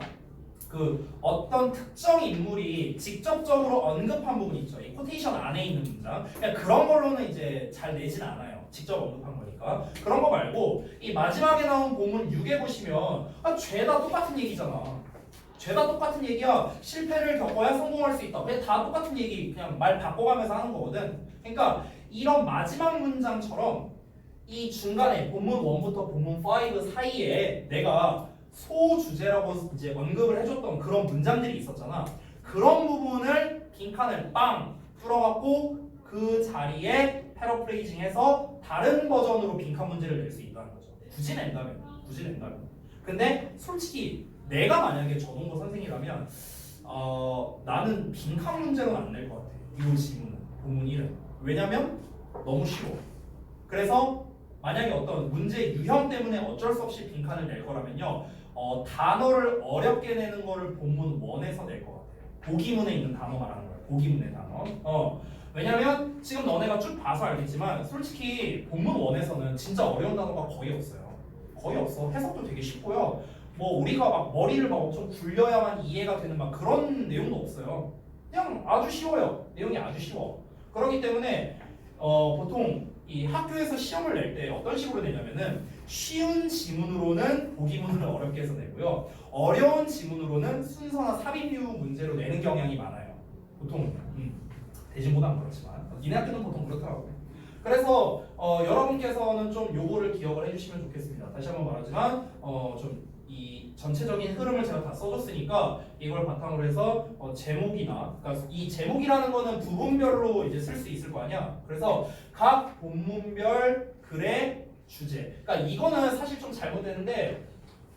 그 어떤 특정 인물이 직접적으로 언급한 부분이 있죠. 이 코테이션 안에 있는 문장. 그냥 그런 걸로는 이제 잘 내진 않아요. 직접 언급한 거니까. 그런 거 말고 이 마지막에 나온 본문 6에 보시면 죄다 똑같은 얘기잖아. 죄다 똑같은 얘기야. 실패를 겪어야 성공할 수 있다. 왜 다 똑같은 얘기 그냥 말 바꿔가면서 하는 거거든. 그러니까 이런 마지막 문장처럼 이 중간에 본문 1부터 본문 5 사이에 내가 소주제라고 이제 언급을 해줬던 그런 문장들이 있었잖아. 그런 부분을 빈칸을 빵 뚫어갖고 그 자리에 패러프레이징해서 다른 버전으로 빈칸 문제를 낼 수 있다는 거죠. 굳이 낸다면. 근데 솔직히 내가 만약에 저동거 선생이라면 나는 빈칸 문제로는 안 낼 것 같아. 이 지문은 본문 1은. 왜냐면 너무 쉬워. 그래서 만약에 어떤 문제 유형 때문에 어쩔 수 없이 빈칸을 낼 거라면요, 단어를 어렵게 내는 거를 본문 1에서 낼 것 같아요. 보기문에 있는 단어 말하는 거예요. 보기문의 단어. 왜냐면 지금 너네가 쭉 봐서 알겠지만 솔직히 본문 1에서는 진짜 어려운 단어가 거의 없어요. 거의 없어. 해석도 되게 쉽고요. 뭐 우리가 막 머리를 막 엄청 굴려야만 이해가 되는 막 그런 내용도 없어요. 그냥 아주 쉬워요. 내용이 아주 쉬워. 그렇기 때문에 보통 이 학교에서 시험을 낼 때 어떤 식으로 내냐면은 쉬운 지문으로는 보기문을 어렵게 해서 내고요. 어려운 지문으로는 순서나 삽입류 문제로 내는 경향이 많아요. 보통 대진보다는 그렇지만 니네 학교는 보통 그렇더라고요. 그래서 여러분께서는 좀 요거를 기억을 해주시면 좋겠습니다. 다시 한번 말하지만 좀 이 전체적인 흐름을 제가 다 써줬으니까 이걸 바탕으로 해서 제목이나 그러니까 이 제목이라는 거는 부분별로 이제 쓸 수 있을 거 아니야. 그래서 각 본문별 글의 주제. 그러니까 이거는 사실 좀 잘못되는데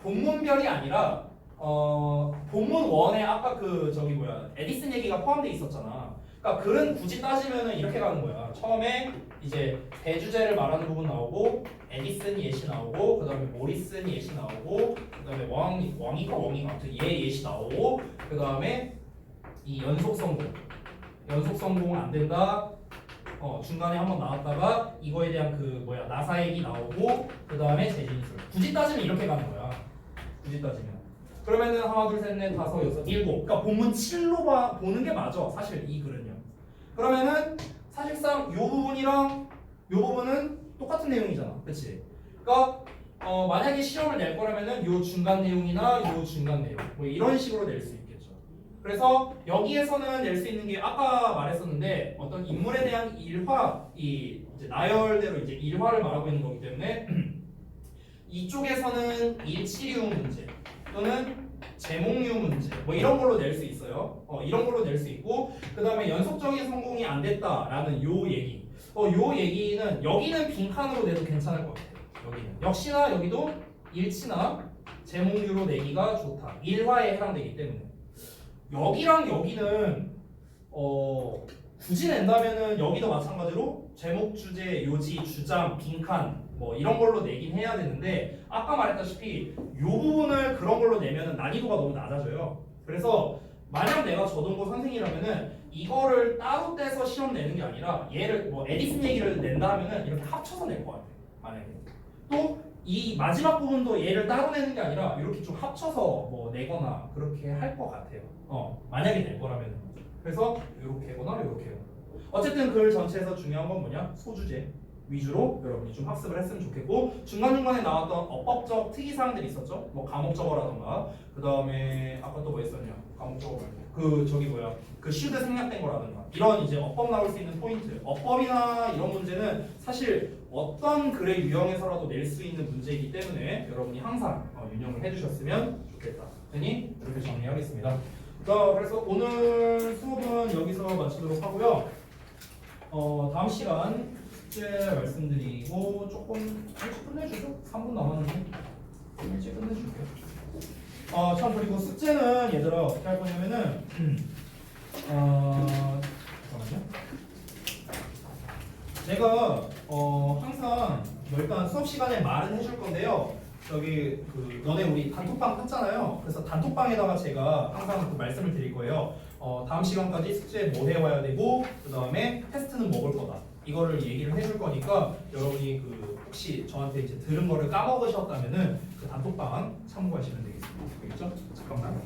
본문별이 아니라 본문 1에 아까 그 저기 뭐야 에디슨 얘기가 포함되어 있었잖아. 그러니까 글은 굳이 따지면은 이렇게 가는 거야. 처음에 이제 대주제를 말하는 부분 나오고 에디슨 예시 나오고 그다음에 모리슨 예시 나오고 그다음에 왕이가 아무튼 얘 예시 나오고 그다음에 이 연속 성공은 안 된다. 중간에 한번 나왔다가 이거에 대한 그 뭐야 나사 얘기 나오고 그다음에 재진술. 굳이 따지면 이렇게 가는 거야. 굳이 따지면. 그러면은 하나 둘 셋 넷 다섯 여섯 일곱. 그러니까 본문 7로 보는 게 맞아. 사실 이 글은요. 그러면은 사실상 요 부분이랑 요 부분은 똑같은 내용이잖아. 그치? 그러니까 만약에 시험을 낼 거라면은 요 중간 내용이나 요 중간 내용 뭐 이런 식으로 낼 수 있겠죠. 그래서 여기에서는 낼 수 있는 게 아까 말했었는데 어떤 인물에 대한 일화 이 이제 나열대로 이제 일화를 말하고 있는 거기 때문에 이쪽에서는 일치류 문제 또는 제목류 문제 뭐 이런 걸로 낼 수 있어요. 이런 걸로 낼 수 있고 그 다음에 연속적인 성공이 안 됐다라는 요 얘기. 요 얘기는 여기는 빈칸으로 내도 괜찮을 것 같아요. 여기는 역시나 여기도 일치나 제목류로 내기가 좋다. 일화에 해당되기 때문에 여기랑 여기는 굳이 낸다면은 여기도 마찬가지로 제목, 주제, 요지, 주장, 빈칸 뭐 이런 걸로 내긴 해야 되는데 아까 말했다시피 이 부분을 그런 걸로 내면은 난이도가 너무 낮아져요. 그래서 만약 내가 저동고 선생이라면은 이거를 따로 떼서 시험 내는 게 아니라 얘를 뭐 에디슨 얘기를 낸다 하면은 이렇게 합쳐서 낼 것 같아요. 만약에 또 이 마지막 부분도 얘를 따로 내는 게 아니라 이렇게 좀 합쳐서 뭐 내거나 그렇게 할 것 같아요. 만약에 낼 거라면. 그래서 이렇게거나 이렇게요. 어쨌든 글 전체에서 중요한 건 뭐냐? 소주제 위주로 여러분이 좀 학습을 했으면 좋겠고 중간중간에 나왔던 어법적 특이사항들이 있었죠. 뭐 감옥적어라던가 그 다음에 아까 또 뭐 했었냐? 감옥적어 말고 그 저기 뭐야 그 슈드 생략된 거라든가 이런 이제 어법 나올 수 있는 포인트 어법이나 이런 문제는 사실 어떤 글의 유형에서라도 낼 수 있는 문제이기 때문에 여러분이 항상 유념을 해주셨으면 좋겠다. 되니 이렇게 정리하겠습니다. 자, 그래서 오늘 수업은 여기서 마치도록 하고요. 다음 시간 숙제 말씀드리고 조금 일찍 끝내주죠. 3분 남았는데 일찍 끝내줄게요. 참 그리고 숙제는 얘들아 어떻게 할 거냐면은 잠깐만요. 제가 항상 뭐 일단 수업 시간에 말은 해줄 건데요. 저기 그 너네 우리 단톡방 탔잖아요. 그래서 단톡방에다가 제가 항상 그 말씀을 드릴 거예요. 다음 시간까지 숙제 뭐 해와야 되고 그 다음에 테스트는 먹을 거다. 이거를 얘기를 해줄 거니까 여러분이 그 혹시 저한테 이제 들은 거를 까먹으셨다면은 그 단톡방 참고하시면 되겠습니다. 알겠죠? 잠깐만.